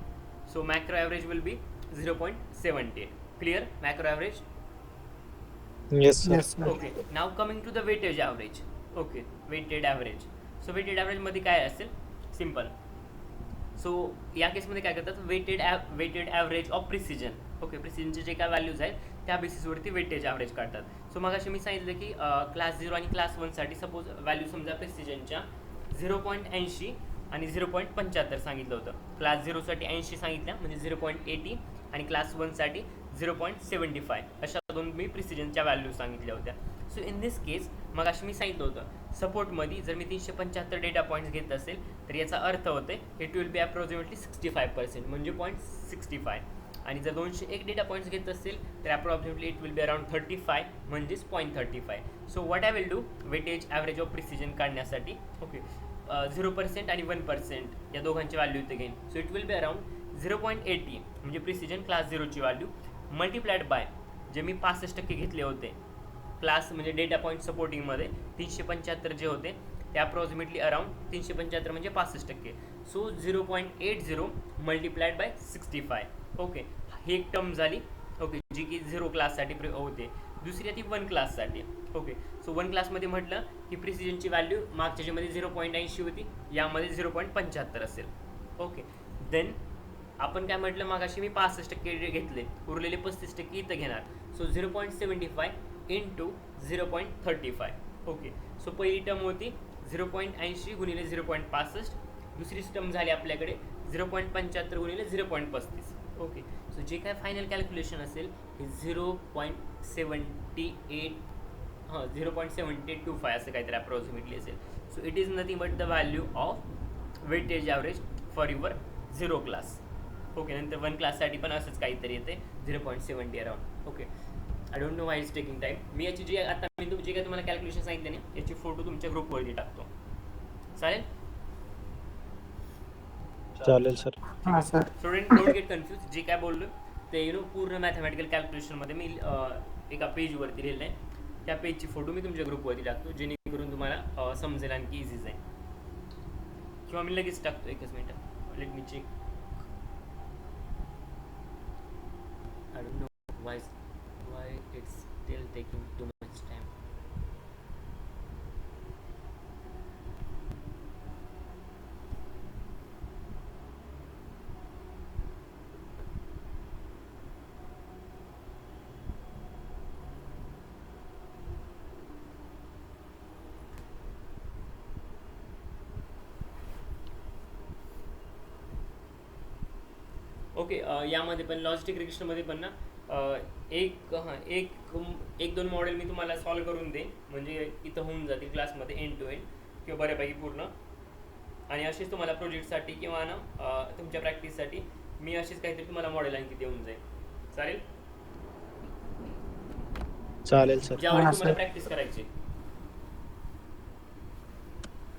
A: So macro average will be 0.78. Clear macro average?
D: Yes sir.
B: Yes, sir.
A: Okay. Now coming to the weightage average. Okay, weighted average. So weighted ॲव्हरेजमध्ये काय असेल? सिम्पल. सो या केसमध्ये काय करतात, weighted average of precision. Okay, प्रिसिजनचे जे काय व्हॅल्यूज आहेत त्या बेसिसवरती वेटेज ॲव्हरेज काढतात. सो मग अशी मी सांगितलं की क्लास 0 आणि क्लास 1साठी सपोज व्हॅल्यू समजा प्रिसिजनच्या 0.80 आणि 0.75 सांगितलं होतं. क्लास 0साठी 80 सांगितल्या म्हणजे 0.80 आणि क्लास 1साठी 0.75 अशा दोन मी प्रिसिजनच्या व्हॅल्यू सांगितल्या होत्या. सो इन दिस केस मग अशी मी सांगितलं होतं सपोर्टमध्ये जर मी 375 डेटा पॉईंट्स घेत असेल तर याचा अर्थ होते इट विल बी अप्रॉक्सिमेटली 65% म्हणजे 0.65. आणि जर 201 डेटा पॉईंट्स घेत असेल तर approximately it will be around 35 म्हणजेच 0.35. So what I will do weightage average of precision काढण्यासाठी ओके 0% आणि 1% या दोघांची व्हॅल्यू इथे घेईन. So it will be around 0.80 म्हणजे प्रिसिजन क्लास 0ची व्हॅल्यू मल्टिप्लाइड बाय जे मी 65% घेतले होते क्लास म्हणजे डेटा पॉईंट सपोर्टिंगमध्ये 375 जे होते ते अप्रॉक्सिमेटली अराउंड 375 म्हणजे 65%. So 0.80 multiplied by 65. ओके, ही एक टर्म झाली. ओके, जी की 0 क्लाससाठी होते. दुसरी आहे ती 1 क्लाससाठी. ओके, सो 1 क्लासमध्ये म्हटलं की प्रिसिजनची व्हॅल्यू मागच्या ज्यामध्ये 0.80 होती यामध्ये 0.75 असेल. ओके, देन आपण काय म्हटलं मागाशी मी 65% घेतले, उरलेले 35% इथं घेणार. So 0.75 into 0.35. ओके, सो पहिली टर्म होती 0.80 गुणिले 0.65. दुसरी टर्म झाली आपल्याकडे 0.75 गुणिले 0.35. ओके, सो जे काय फायनल कॅल्क्युलेशन असेल हे 0.7825 असं काहीतरी अप्रॉक्सिमेटली असेल. So it is nothing but the value of weightage average for your 0 class. Okay, नंतर 1 क्लाससाठी पण असंच काहीतरी येते 0.70 around. Okay, I don't know why is taking time. मी याची जी आता मी जे काय तुम्हाला कॅल्क्युलेशन सांगितले नाही याची फोटो तुमच्या ग्रुपवरती टाकतो. चालेल?
D: चालेल सर.
B: हां sir.
A: Student don't get confuse. जे काय बोललो ते पूर्ण मॅथमॅटिकल कॅल्क्युलेशनमध्ये मी एका पेजवरती लिहिलं आहे. त्या पेजची फोटो मी तुमच्या ग्रुपवरती टाकतो जेणेकरून तुम्हाला समजेल आणखी इझी जाईल. किंवा मी लगेच टाकतो. एकच minute, let me check. I don't know why it's still taking too much time. Okay, यामध्ये पण लॉजिस्टिक रिग्रेशनमध्ये पण ना एक दोन मॉडेल मी तुम्हाला सॉल्व करून देईन म्हणजे इथं होऊन जातील क्लासमध्ये एंड टू एंड किंवा बऱ्यापैकी पूर्ण. आणि असेच तुम्हाला प्रोजेक्टसाठी किंवा ना तुमच्या प्रॅक्टिससाठी मी असेच काहीतरी तुम्हाला मॉडेल आणखी देऊन जाईल. चालेल?
D: चालेल सर.
A: ज्यावेळी
B: हां,
A: तुम्हाला
B: सर.
A: प्रॅक्टिस करायची.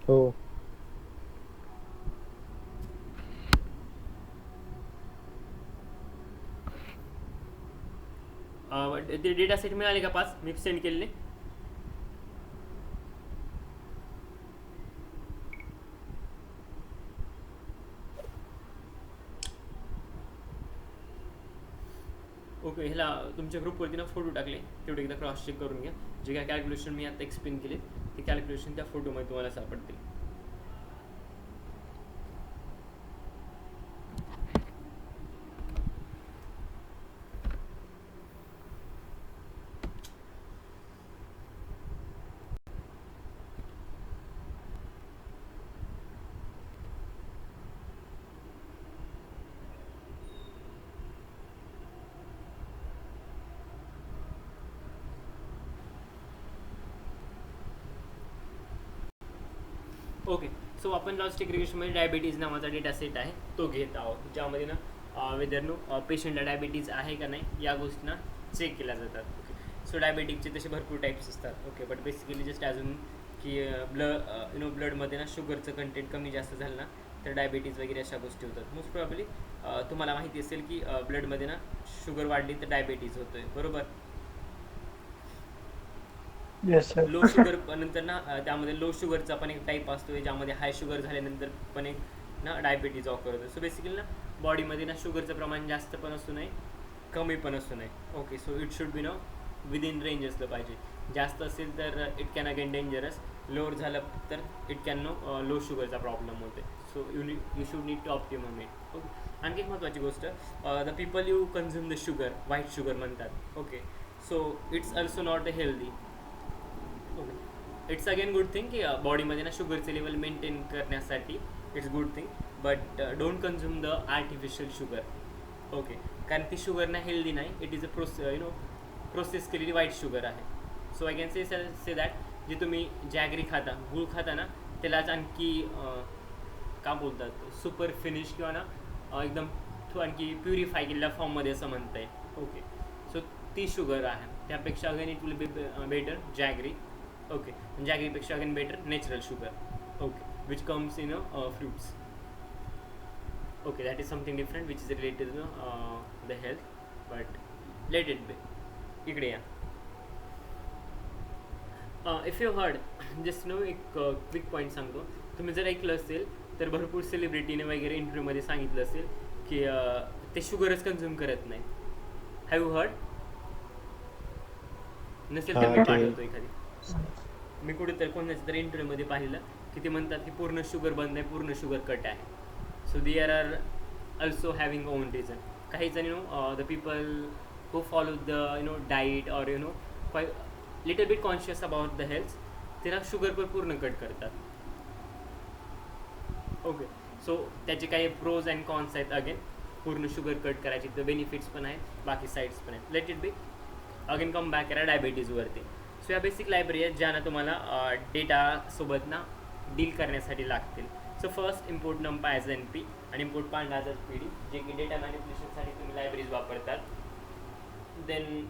D: हो.
A: ते डेटा सेट मिळाले का 5 मी सेंड केलेले? ओके, ह्याला तुमच्या ग्रुपवरती ना फोटो टाकले तेवढे एकदा क्रॉस चेक करून घ्या. जे काय कॅल्क्युलेशन मी आता एक्सप्लेन केले ते कॅल्क्युलेशन त्या फोटोमध्ये तुम्हाला सापडतील. ओके, सो आपण लॉजिस्टिक रिग्रेशनमध्ये डायबिटीज नावाचा डेटा सेट आहे तो घेत आहोत, ज्यामध्ये ना वेदर पेशंटला डायबिटीज आहे का नाही या गोष्टींना चेक केल्या जातात. ओके, सो डायबेटिकचे तसे भरपूर टाईप्स असतात. ओके, बट बेसिकली जस्ट अजून की ब्लडमध्ये ना शुगरचं कंटेंट कमी जास्त झालं ना तर डायबिटीज वगैरे अशा गोष्टी होतात. मोस्ट प्रॉब्ली तुम्हाला माहिती असेल की ब्लडमध्ये ना शुगर वाढली तर डायबिटीज होतोय, बरोबर.
B: Yes, sir.
A: लो शुगर नंतर ना त्यामध्ये लो शुगरचा पण एक टाईप असतो ज्यामध्ये हाय शुगर झाल्यानंतर पण एक ना डायबिटीज ऑकर होतो. सो बेसिकली ना बॉडीमध्ये ना शुगरचं प्रमाण जास्त पण असू नये कमी पण असू नये. Okay, so it should be ना विदिन रेंज असलं पाहिजे. जास्त असेल तर it can again dangerous, lower झालं तर इट कॅन नो लो शुगरचा प्रॉब्लेम होते. So you should need to optimum it. Okay, आणखी एक महत्त्वाची गोष्ट, the people you consume the sugar, white sugar म्हणतात. Okay, so it's also not a healthy. Okay, it's again good thing की बॉडीमध्ये ना शुगरचे लेवल मेंटेन करण्यासाठी it's good thing, but don't consume the artificial sugar. Okay, कारण ती शुगर ना हेल्दी नाही, इट इज अ प्रोसेस केलेली व्हाईट शुगर आहे. So I can say that जे तुम्ही जॅगरी खाता, गूळ खाता ना त्यालाच आणखी का बोलतात सुपर फिनिश किंवा ना एकदम आणखी प्युरिफाय केलेल्या फॉर्ममध्ये असं म्हणता येईल. ओके, सो ती शुगर आहे, त्यापेक्षा again it will be better jaggery. Okay, जॅगरीपेक्षा again better natural sugar. Okay, which comes in fruits. Okay, that is something different which is related to the health, but let it be. इकडे या. इफ यू हर्ड जस्ट एक क्विक पॉईंट सांगतो. तुम्ही जर ऐकलं असेल तर भरपूर सेलिब्रिटीने वगैरे इंटरव्ह्यूमध्ये सांगितलं असेल की ते शुगरच कन्झ्युम करत नाही. Have you heard? नसेल तर मी पाठवतो एखादी. मी कुठेतरी कोणाच्या तरी इंटरव्ह्यूमध्ये पाहिलं की ते म्हणतात की पूर्ण शुगर बंद आहे, पूर्ण शुगर कट आहे. So there are also having own reason. काही जण the people who follow the diet or quite little bit conscious about the health, त्याला शुगर पण पूर्ण कट करतात. ओके, सो त्याचे काही प्रोज अँड कॉन्स आहेत. अगेन पूर्ण शुगर कट करायची तर बेनिफिट्स पण आहेत, बाकी साईड्स पण आहेत. Let it be. Again come back करा डायबिटीजवरती. सो या बेसिक लायब्ररी आहेत ज्या ना तुम्हाला डेटासोबत ना डील करण्यासाठी लागतील. So first import numpy as N P आणि import pandas as P D, जे की डेटा मॅनिप्युलेशनसाठी तुम्ही लायब्ररीज वापरतात. Then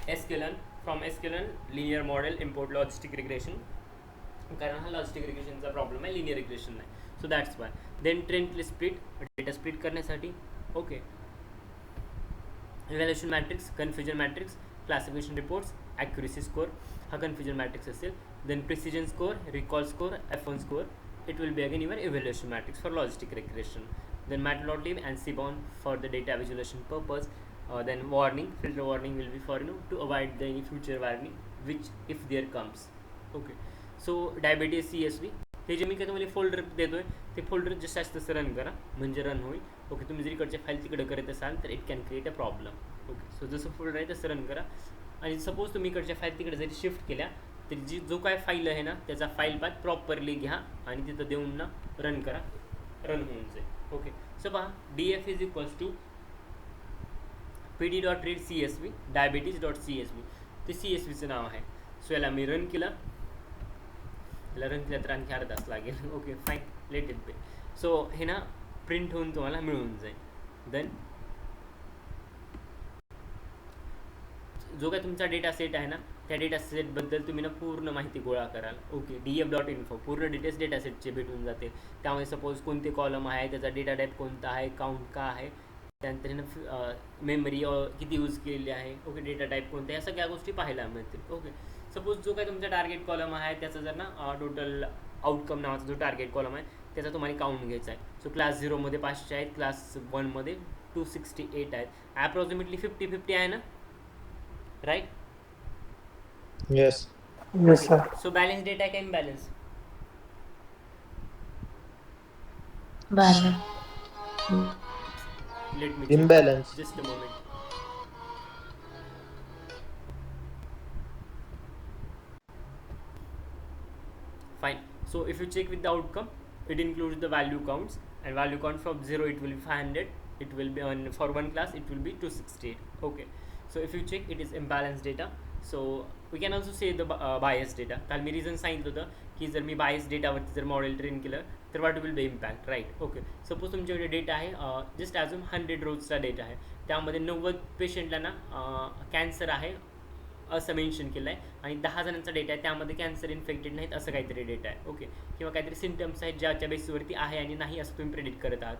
A: SQL, from SQL linear model import logistic regression, कारण हा लॉजिस्टिक रिग्रेशनचा प्रॉब्लेम आहे, लिनियर रिग्रेशन नाही. So that's why. Then train split, data split करण्यासाठी. Okay, evaluation matrix, confusion matrix, classification reports, accuracy score हा कन्फ्युजन मॅट्रिक्स असेल. Then precision score, recall score, F1 score, it will be again your evaluation matrix for logistic regression. Then matplotlib and seaborn for the data visualization purpose. Then warning, filter warning will be for to avoid the any future warning which if there comes. Okay, so diabetes CSV हे जे मी काय तुम्हाला फोल्डर देतोय ते फोल्डर जसं असं तसं रन करा म्हणजे रन होईल. ओके, तुम्ही जर इकडच्या फाईल तिकडे करत असाल तर it can create a problem. Okay, so जसं फोल्डर आहे तसं रन करा. आणि सपोज तुम्ही इकडच्या फाईल तिकडे जरी शिफ्ट केल्या तर जो काय फाईल आहे ना त्याचा फाईल पाथ प्रॉपरली घ्या आणि तिथं देऊन ना रन करा, रन होऊन जाईल. ओके, सो पहा DF is equals to PD.read CSV diabetes.CSV, ते CSVचं नाव आहे. सो याला मी रन केलं, याला रन केलं तर आणखी अर्धा तास लागेल. Okay, fine, late it B. So हे ना प्रिंट होऊन तुम्हाला मिळून जाईल. देन जो काय तुमचा डेटा सेट आहे ना त्या डेटा सेटबद्दल तुम्ही ना पूर्ण माहिती गोळा कराल. ओके, DF.info पूर्ण डिटेल्स डेटा सेटचे भेटून जाते. त्यामध्ये सपोज कोणते कॉलम आहे, त्याचा डेटा टाईप कोणता आहे, काउंट का आहे, त्यानंतर मेमरी किती यूज केलेली आहे. ओके, डेटा टाईप कोणता, या सगळ्या गोष्टी पाहायला मिळतील. ओके, सपोज जो काय तुमचा टार्गेट कॉलम आहे त्याचा जर ना टोटल आउटकम नावाचा जो टार्गेट कॉलम आहे त्याचा तुम्हाला काउंट घ्यायचा आहे. सो क्लास 0मध्ये 500 आहेत, क्लास 1मध्ये 268 आहेत, ॲप्रॉक्सिमेटली 50-50 आहे ना, right?
D: Yes.
B: Yes, sir.
A: So balance data का imbalance?
C: Balance.
A: Let me check.
D: Imbalance.
A: Just a moment. Fine. So if you check with the outcome, it includes the value counts, and value count from 0 it will be 500. It will be on for one class it will be 268. Okay. So if you check it is imbalanced data. So we can also say the bias data. काल मी रिझन सांगितलं होतं की जर मी बायस डेटावरती जर मॉडेल ट्रेन केलं तर what will be impact, right? Okay, suppose तुमच्याकडे डेटा आहे जस्ट अजून 100 रोजचा डेटा आहे, त्यामध्ये 90 पेशंटला ना कॅन्सर आहे असं मेन्शन केलं आहे आणि 10 जणांचा डेटा आहे त्यामध्ये कॅन्सर इन्फेक्टेड नाहीत असं काहीतरी डेटा आहे. ओके, किंवा काहीतरी सिम्टम्स आहेत ज्याच्या बेसवरती आहे आणि नाही असं तुम्ही प्रेडिक्ट करत आहात.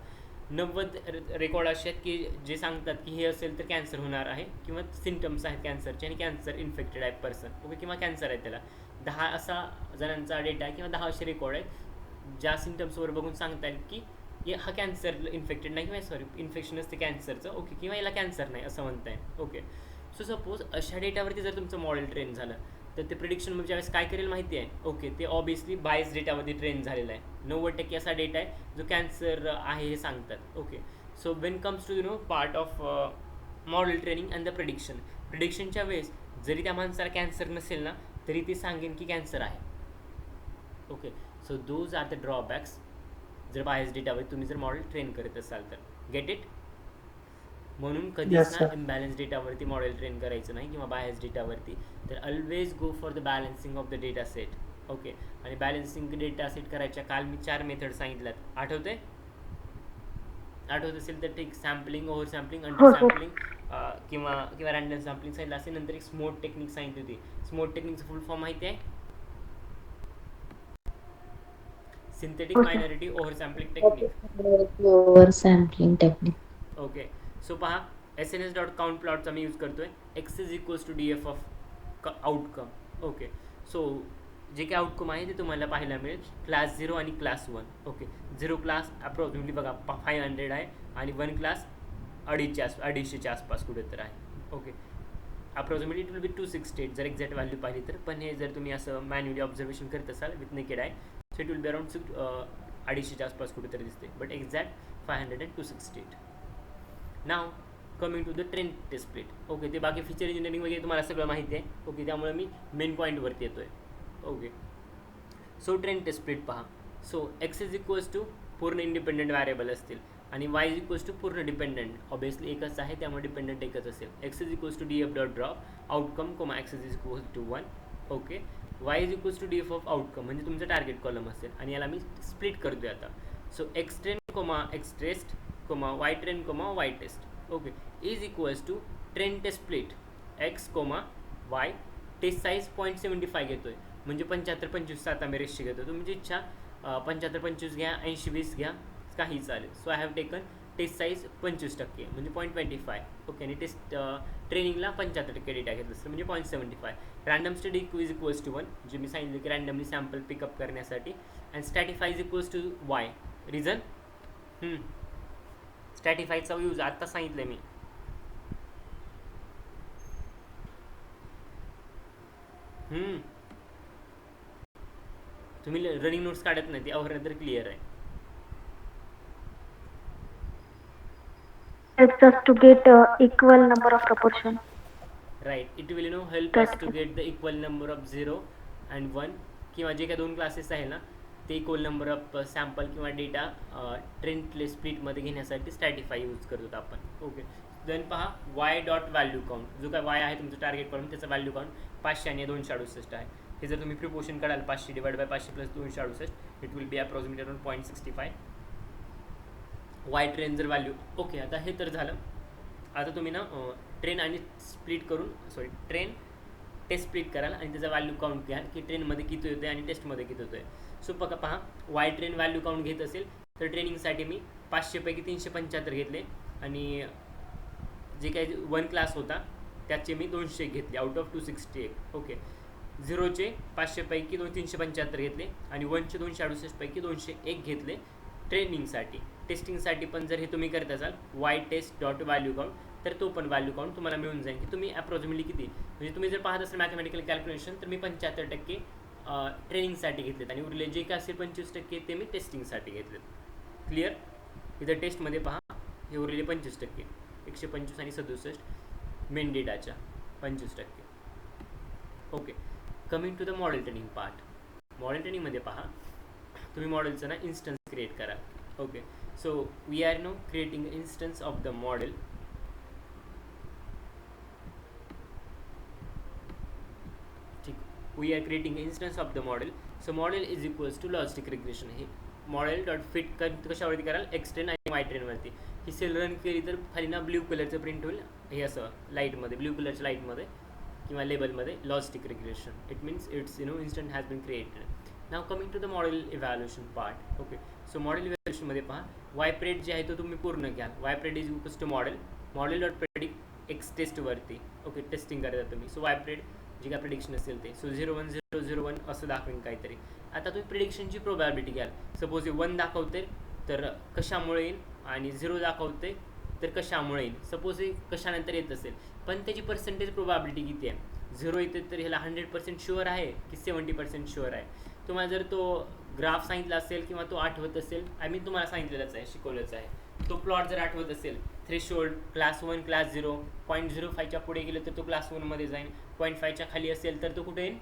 A: 90 रेकॉर्ड असे आहेत की जे सांगतात की हे असेल तर कॅन्सर होणार आहे किंवा सिम्टम्स आहेत कॅन्सरचे आणि कॅन्सर इन्फेक्टेड आहे पर्सन. ओके, किंवा कॅन्सर आहे त्याला. 10 असा जणांचा डेटा आहे किंवा 10 असे रेकॉर्ड आहेत ज्या सिम्टम्सवर बघून सांगता येईल की हा कॅन्सर इन्फेक्टेड नाही किंवा सॉरी इन्फेक्शन असते कॅन्सरचं. ओके, किंवा याला कॅन्सर नाही असं म्हणताय. ओके, सो सपोज अशा डेटावरती जर तुमचं मॉडेल ट्रेन झालं तर ते प्रिडिक्शन म्हणजे ज्यावेळेस काय करेल माहिती आहे. ओके, ते ऑबियसली बायस डेटावरती ट्रेन झालेलं आहे. 90% असा डेटा आहे जो कॅन्सर आहे हे सांगतात. Okay, so when comes to part of model training and the प्रिडिक्शनच्या वेळेस जरी त्या माणसाला कॅन्सर नसेल ना तरी ते सांगेन की कॅन्सर आहे. Okay, so those are the drawbacks जर बायस डेटावर तुम्ही जर मॉडेल ट्रेन करत असाल तर. गेट इट? म्हणून कधीच
B: Yes,
A: ना
B: sir.
A: इम्बॅलन्स डेटावरती मॉडेल ट्रेन करायचं नाही किंवा बायस डेटावरती. तर always go for the balancing of the data set. Okay, आणि बॅलन्सिंग डेटा सेट करायच्या काल मी 4 मेथड सांगितल्यात. आठवत असेल तर ठीक. सॅम्पलिंग, ओव्हर सॅम्पलिंग, अंडर
E: हो, sir.
A: सॅम्पलिंग किंवा रँडम सॅम्पलिंग सांगितलं असेल. नंतर एक स्मोट टेक्निक सांगितली होती. स्मोट टेक्निकचं फुल फॉर्म माहिती आहे? सिंथेटिक
E: हो, sir.
A: Minority over sampling technique.
C: Over sampling technique.
A: Okay, so पहा SNS.count प्लॉटचा मी यूज करतोय. x is equals to DF of outcome. Okay, so जे काही आउटकम आहे ते तुम्हाला पाहायला मिळेल क्लास 0 आणि क्लास 1. ओके, 0 क्लास अप्रॉक्सिमेटली बघा 500 आहे आणि 1 क्लास 250च्या आसपास कुठे तर आहे. ओके, अप्रॉक्सिमेटली इट विल बी 268 जर एक्झॅक्ट व्हॅल्यू पाहिली तर. पण हे जर तुम्ही असं मॅन्युअली ऑब्झर्वेशन करत असाल विथ नेकेड आहे so it will be around 250च्या आसपास कुठेतरी दिसते. But exact 500 and 268. Now coming to the train test split. Okay, ते बाकी फीचर इंजिनिअरिंग वगैरे तुम्हाला सगळं माहिती आहे. ओके, त्यामुळे मी मेन पॉईंटवरती येतो आहे. Okay, so train test split पहा. So X is equals to पूर्ण इंडिपेंडेंट व्हॅरिएबल असतील आणि वाय इज इक्वल्स टू पूर्ण डिपेंडेंट. ऑब्वियसली एकच आहे त्यामुळे डिपेंडेंट एकच असेल. X is equals to DF dot drop outcome comma x is equals to 1. Okay, Y is equals to DF of outcome म्हणजे तुमचं टार्गेट कॉलम असेल आणि याला मी स्प्लिट करतोय आता. So X train comma X test comma Y train comma Y test. Okay, is equals to train test split X comma Y. Test size 0.75 घेतोय म्हणजे 75-25 आता मी रेशो घेतो. तुमची इच्छा 75-25 घ्या, 80-20 घ्या, काही चालेल. So I have taken test size 25% म्हणजे 0.25. ओके, आणि टेस्ट ट्रेनिंगला 75% डेटा घेतलं असतं म्हणजे 0.75. Random state is equals to 1 जे मी सांगितलं की रँडमली सॅम्पल पिकअप करण्यासाठी. And stratify is equals to Y. Reason स्टॅटिफायचा यूज आत्ता सांगितलं मी. तुम्ही रनिंग नोट्स काढत नाही ती अवघड तर क्लिअर आहे.
E: Helps us to get equal number of proportion.
A: Right, it will help us to get the equal number of 0 and 1 किंवा जे काही 2 क्लासेस आहे ना ते इक्वल नंबर ऑफ सॅम्पल किंवा डेटा ट्रेन स्प्लिटमध्ये घेण्यासाठी स्टॅटिफाय यूज करतो आपण. ओके, देन पहा वाय डॉट व्हॅल्यू काउंट. जो काय वाय आहे तुमचं टार्गेट करून त्याचा व्हॅल्यू काउंट 500 आणि 268 आहे. हे जर तुम्ही प्रिपोर्शन काढाल 500 divide by 500 plus 268 it will B approximate around 0.65. Y train जर व्हॅल्यू. ओके, आता हे तर झालं. आता तुम्ही ना ट्रेन आणि स्प्लिट करून ट्रेन टेस्ट स्प्लिट कराल आणि त्याचा व्हॅल्यू काउंट घ्याल की ट्रेनमध्ये किती होते आणि टेस्टमध्ये किती होते. सो पहा वाय ट्रेन व्हॅल्यू काउंट घेत असेल तर ट्रेनिंगसाठी मी 500 पैकी 375 घेतले आणि जे काही 1 क्लास होता त्याचे मी 200 घेतले आउट ऑफ 268. ओके, 0चे 500 पैकी 375 घेतले आणि 1चे 268 पैकी 201 घेतले ट्रेनिंगसाठी. टेस्टिंगसाठी पण जर हे तुम्ही करत असाल Y test dot value count तर तो पण व्हॅल्यू काउंट तुम्हाला मिळून जाईल की तुम्ही अप्रॉक्सिमेटली किती. म्हणजे तुम्ही जर पाहत असाल मॅथमॅटिकल कॅल्क्युलेशन तर मी 75% ट्रेनिंगसाठी घेतलेत आणि उरले जे काय असेल 25% ते मी टेस्टिंगसाठी घेतलेत. क्लिअर? इथं टेस्टमध्ये पहा हे उरलेले 25%, 125 आणि 67 मेन डेटाच्या 25%. Okay, coming to the model training part. Model ट्रेनिंगमध्ये पहा तुम्ही मॉडेलचं ना इन्स्टन्स क्रिएट करा. Okay, so we are now creating instance of the model. ठीक, we are creating instance of the model. So model is equals to logistic regression. हे मॉडेल डॉट फिट कशावरती कराल एक्स ट्रेन आणि वाय ट्रेनवरती. ही सेल रन केली तर खाली ना ब्ल्यू कलरचं प्रिंट होईल हे असं लाईटमध्ये ब्ल्यू कलरच्या लाईटमध्ये किंवा लेबलमध्ये logistic regression. It means it's instant has been created. Now coming to the model evaluation part. Okay, so model इव्हॅल्युएशनमध्ये पहा, वायप्रेड जे आहे तो तुम्ही पूर्ण घ्या. Y pred is equals to model dot predict X टेस्टवरती. ओके, टेस्टिंग करता तुम्ही. सो वायप्रेड जे काय प्रिडिक्शन असेल ते, सो 01001 असं दाखवेन काहीतरी. आता तुम्ही प्रिडिक्शनची प्रोबॅबिलिटी घ्याल. सपोज हे 1 दाखवते तर कशामुळे येईल, आणि 0 दाखवते तर कशामुळे येईल. सपोज हे कशानंतर येत असेल, पण त्याची पर्सेंटेज प्रोबॅबिलिटी किती आहे. 0 येते तर ह्याला 100% शुअर आहे की 70% शुअर आहे. तुम्हाला जर तो ग्राफ सांगितला असेल किंवा तो आठवत असेल, आय मीन तुम्हाला सांगितलेलंच आहे, शिकवलंच आहे, तो प्लॉट जर आठवत असेल, थ्रेशोल्ड क्लास 1 क्लास 0, 0.05च्या पुढे गेलं तर तो क्लास 1मध्ये जाईल, 0.5च्या खाली असेल तर तो कुठे येईल,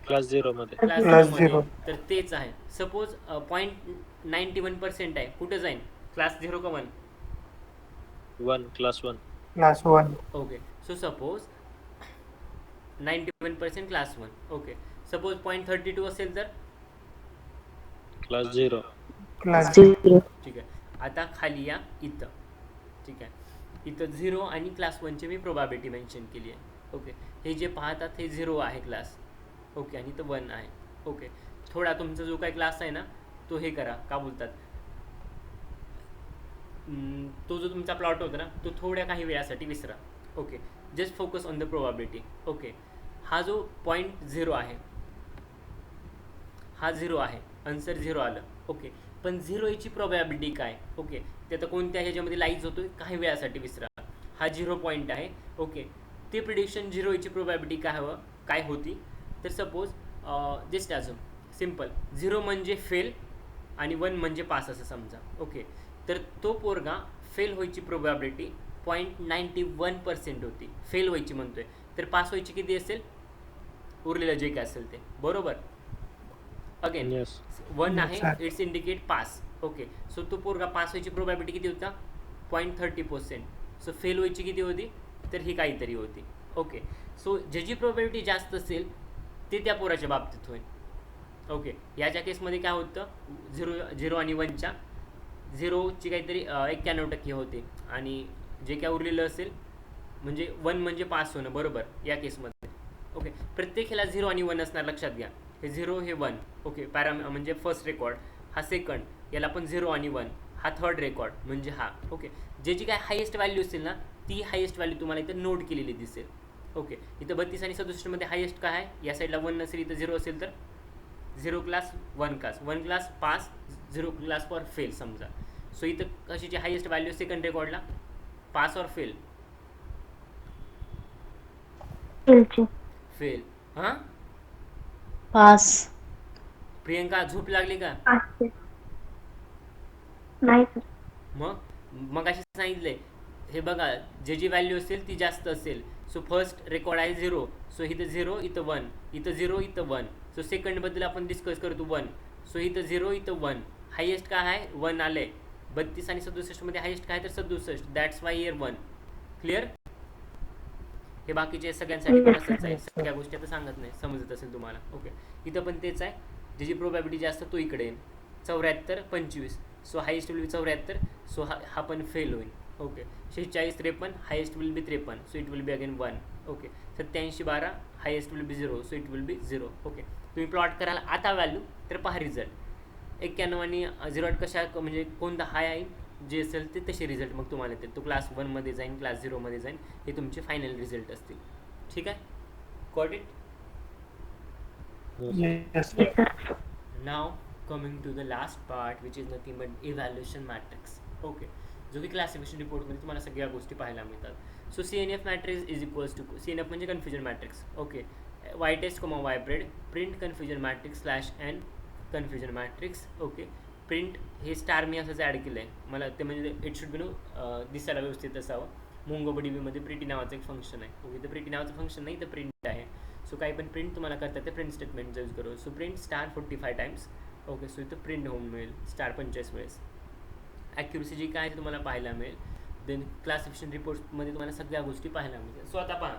D: क्लास 0 मध्ये.
A: Class
B: Class
A: 0मध्ये.
B: zero.
A: तर तेच आहे. सपोज 0.91% आहे, कुठे जाईल, क्लास 0 का 1.
D: 1 class 1.
B: Class 1.
A: Okay, so suppose 91% class 1. Okay, suppose 0.32 असेल तर
D: क्लास 0.
B: Class
C: 0.
A: ठीक आहे. आता खाली या इथं, ठीक आहे, इथं 0 आणि क्लास 1ची मी प्रोबॅबिलिटी मेन्शन केली आहे. ओके, हे जे पाहतात हे 0 आहे क्लास. ओके, आणि इथं 1 आहे. ओके, थोडा तुमचा जो काही क्लास आहे ना तो हे करा, का बोलतात, तो जो तुमचा प्लॉट होता ना तो थोड्या काही वेळासाठी विसरा. Okay, just focus on the probability. Okay, हा जो 0.0 आहे, हा 0 आहे, आन्सर 0 आलं. ओके, पण 0 याची प्रोबॅबिलिटी काय. ओके, ते आता कोणत्या ह्याच्यामध्ये लाईज होतो काही वेळासाठी विसरा. हा 0 पॉईंट आहे. ओके, ते प्रिडिक्शन 0 याची प्रोबॅबिलिटी काय होती, तर सपोज जस्ट अजून सिम्पल 0 म्हणजे फेल आणि 1 म्हणजे पास असं समजा. ओके, तर तो पोरगा फेल व्हायची प्रोबॅबिलिटी 0.91% होती. फेल व्हायची म्हणतोय, तर पास व्हायची किती असेल, उरलेलं जे काय असेल ते, बरोबर. Again
D: yes.
A: 1 आहे,
B: Yes, sir.
A: It's indicate pass. Okay, so तो पोरगा पास व्हायची प्रोबॅबिलिटी किती होता, 0.30%. सो फेल व्हायची किती होती, तर ही काहीतरी होती. ओके, सो ज्याची प्रोबॅबिलिटी जास्त असेल ते त्या पोराच्या बाबतीत होईल. ओके, याच्या केसमध्ये काय होतं, 0 आणि 1च्या 0ची काहीतरी 91% होते, आणि जे काय उरलेलं असेल म्हणजे 1 म्हणजे पास होणं, बरोबर या केसमध्ये. ओके, प्रत्येक ह्याला 0 आणि 1 असणार, लक्षात घ्या. हे 0 हे 1. ओके, म्हणजे फर्स्ट रेकॉर्ड, हा सेकंड, याला पण 0 आणि 1, हा थर्ड रेकॉर्ड म्हणजे हा. ओके, ज्याची काय हायेस्ट व्हॅल्यू असेल ना ती हायेस्ट व्हॅल्यू तुम्हाला इथं नोट केलेली दिसेल. ओके, इथं 32 आणि 67 मध्ये हायेस्ट काय आहे, या साईडला 1 नसेल, इथं 0 असेल तर 0 class 1 class 1 class pass, 0 class for fail समजा. सो इथं कशाची हायेस्ट व्हॅल्यू सेकंड रेकॉर्डला, पास और फेल,
E: फेलची.
A: फेल. हां,
C: पास.
A: प्रियंका झोप लागली का.
E: पाचशे. नाही सर.
A: मग अशी सांगितले, हे बघा जी व्हॅल्यू असेल ती जास्त असेल. सो फर्स्ट रेकॉर्ड आहे 0, सो इथं 0 इथं 1, इथं 0 इथं 1. सो सेकंडबद्दल आपण डिस्कस करतो 1, सो इथं 0 इथं 1. हायेस्ट काय आहे, 1 आले. 32 आणि 67 मध्ये हायेस्ट काय तर 67, दॅट्स वाय इयर 1. क्लिअर. हे बाकीचे सगळ्यांसाठी पण असंच आहे, सगळ्या गोष्टी आता सांगत नाही, समजत असेल तुम्हाला. ओके, इथं पण तेच आहे, ज्याची प्रोबॅबिलिटी जास्त तो इकडे येईल. 74 25, so highest will be 74, so हा पण फेल होईल. Okay, 46 53, highest will be 53, so it will be again 1. Okay, 87 12, highest will be 0, so it will B 0. Okay, तुम्ही प्लॉट कराल आता व्हॅल्यू तर पहा रिझल्ट 91 आणि 0 कशा म्हणजे कोणता हाय आहे जे असेल ते तसे रिझल्ट मग तुम्हाला येतील. तो क्लास 1 मध्ये जाईल, क्लास 0 मध्ये जाईल, हे तुमचे फायनल रिझल्ट असतील. ठीक आहे, got it.
B: Yes, sir.
E: Yes, sir.
A: Now coming to the last part which is nothing but evaluation matrix. Okay, जो की क्लासिफिकेशन रिपोर्टमध्ये तुम्हाला सगळ्या गोष्टी पाहायला मिळतात. So CNF matrix is equals to CNF म्हणजे confusion matrix. Okay, Y test comma Y pred print confusion matrix slash N confusion matrix. Okay, print हे स्टार मी असंच ॲड केलं आहे, मला ते म्हणजे इट शुड बी नो दिसायला व्यवस्थित असावं. MongoDB प्रिंटी नावाचं एक फंक्शन आहे. ओके, तर प्रिंटी नावाचं फंक्शन नाही तर प्रिंट आहे. सो काही पण प्रिंट तुम्हाला करतात ते प्रिंट स्टेटमेंट यूज करू. So print star 45 times. Okay, so इथं प्रिंट होऊन मिळेल स्टार 45 वेळेस. ॲक्युरसी जी काय ते तुम्हाला पाहायला मिळेल. देन क्लासिफिकेशन रिपोर्टमध्ये तुम्हाला सगळ्या गोष्टी पाहायला मिळतील. सो आता पहा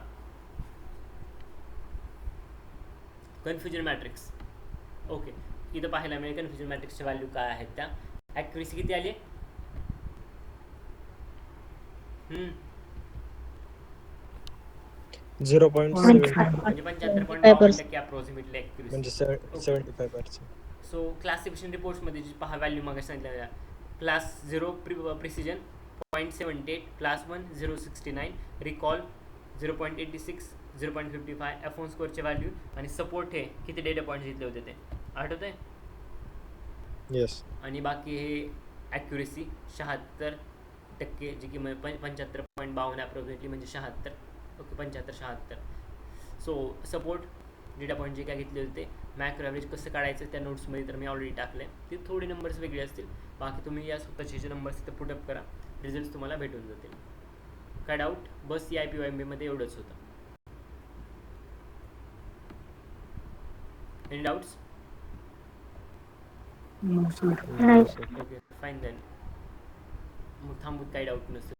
A: कन्फ्युजन मॅट्रिक्स. ओके, इथं पाहायला मिळेल कन्फ्युजन मॅट्रिक्सच्या व्हॅल्यू काय आहेत त्या. ॲक्युरसी किती आली,
D: 0.7
A: म्हणजे
C: 75%.
A: 75.52% अप्रॉक्सिमेटली ॲक्युरेसी.
D: म्हणजे 75%.
A: सो क्लासिफिकेशन रिपोर्ट्समध्ये जे पहा व्हॅल्यू मागे सांगितलं class 0 precision 0.78, class 1 0.69, recall 0.86, 0.55, F1 स्कोअरचे व्हॅल्यू आणि सपोर्ट हे किती डेटा पॉईंट्स घेतले होते ते आठवत आहे.
D: येस.
A: आणि बाकी हे ॲक्युरेसी 76% जी की 75.52 अप्रॉक्सिमेटली म्हणजे 76. Okay 75-76. So support data point जे काय घेतले होते मॅक्रो ॲव्हरेज कसं काढायचं त्या नोट्समध्ये तर मी ऑलरेडी टाकलं आहे. ते थोडे नंबर्स वेगळे असतील. बाकी तुम्ही या स्वतःचे जे नंबर्स तिथं पुटअप करा, रिझल्ट्स तुम्हाला भेटून जातील. काय डाऊट? बस CIPYMB एवढंच होतं. Any doubts?
B: No, sir.
E: नाही.
A: Okay fine then. मग थांबूत काही डाऊट नसेल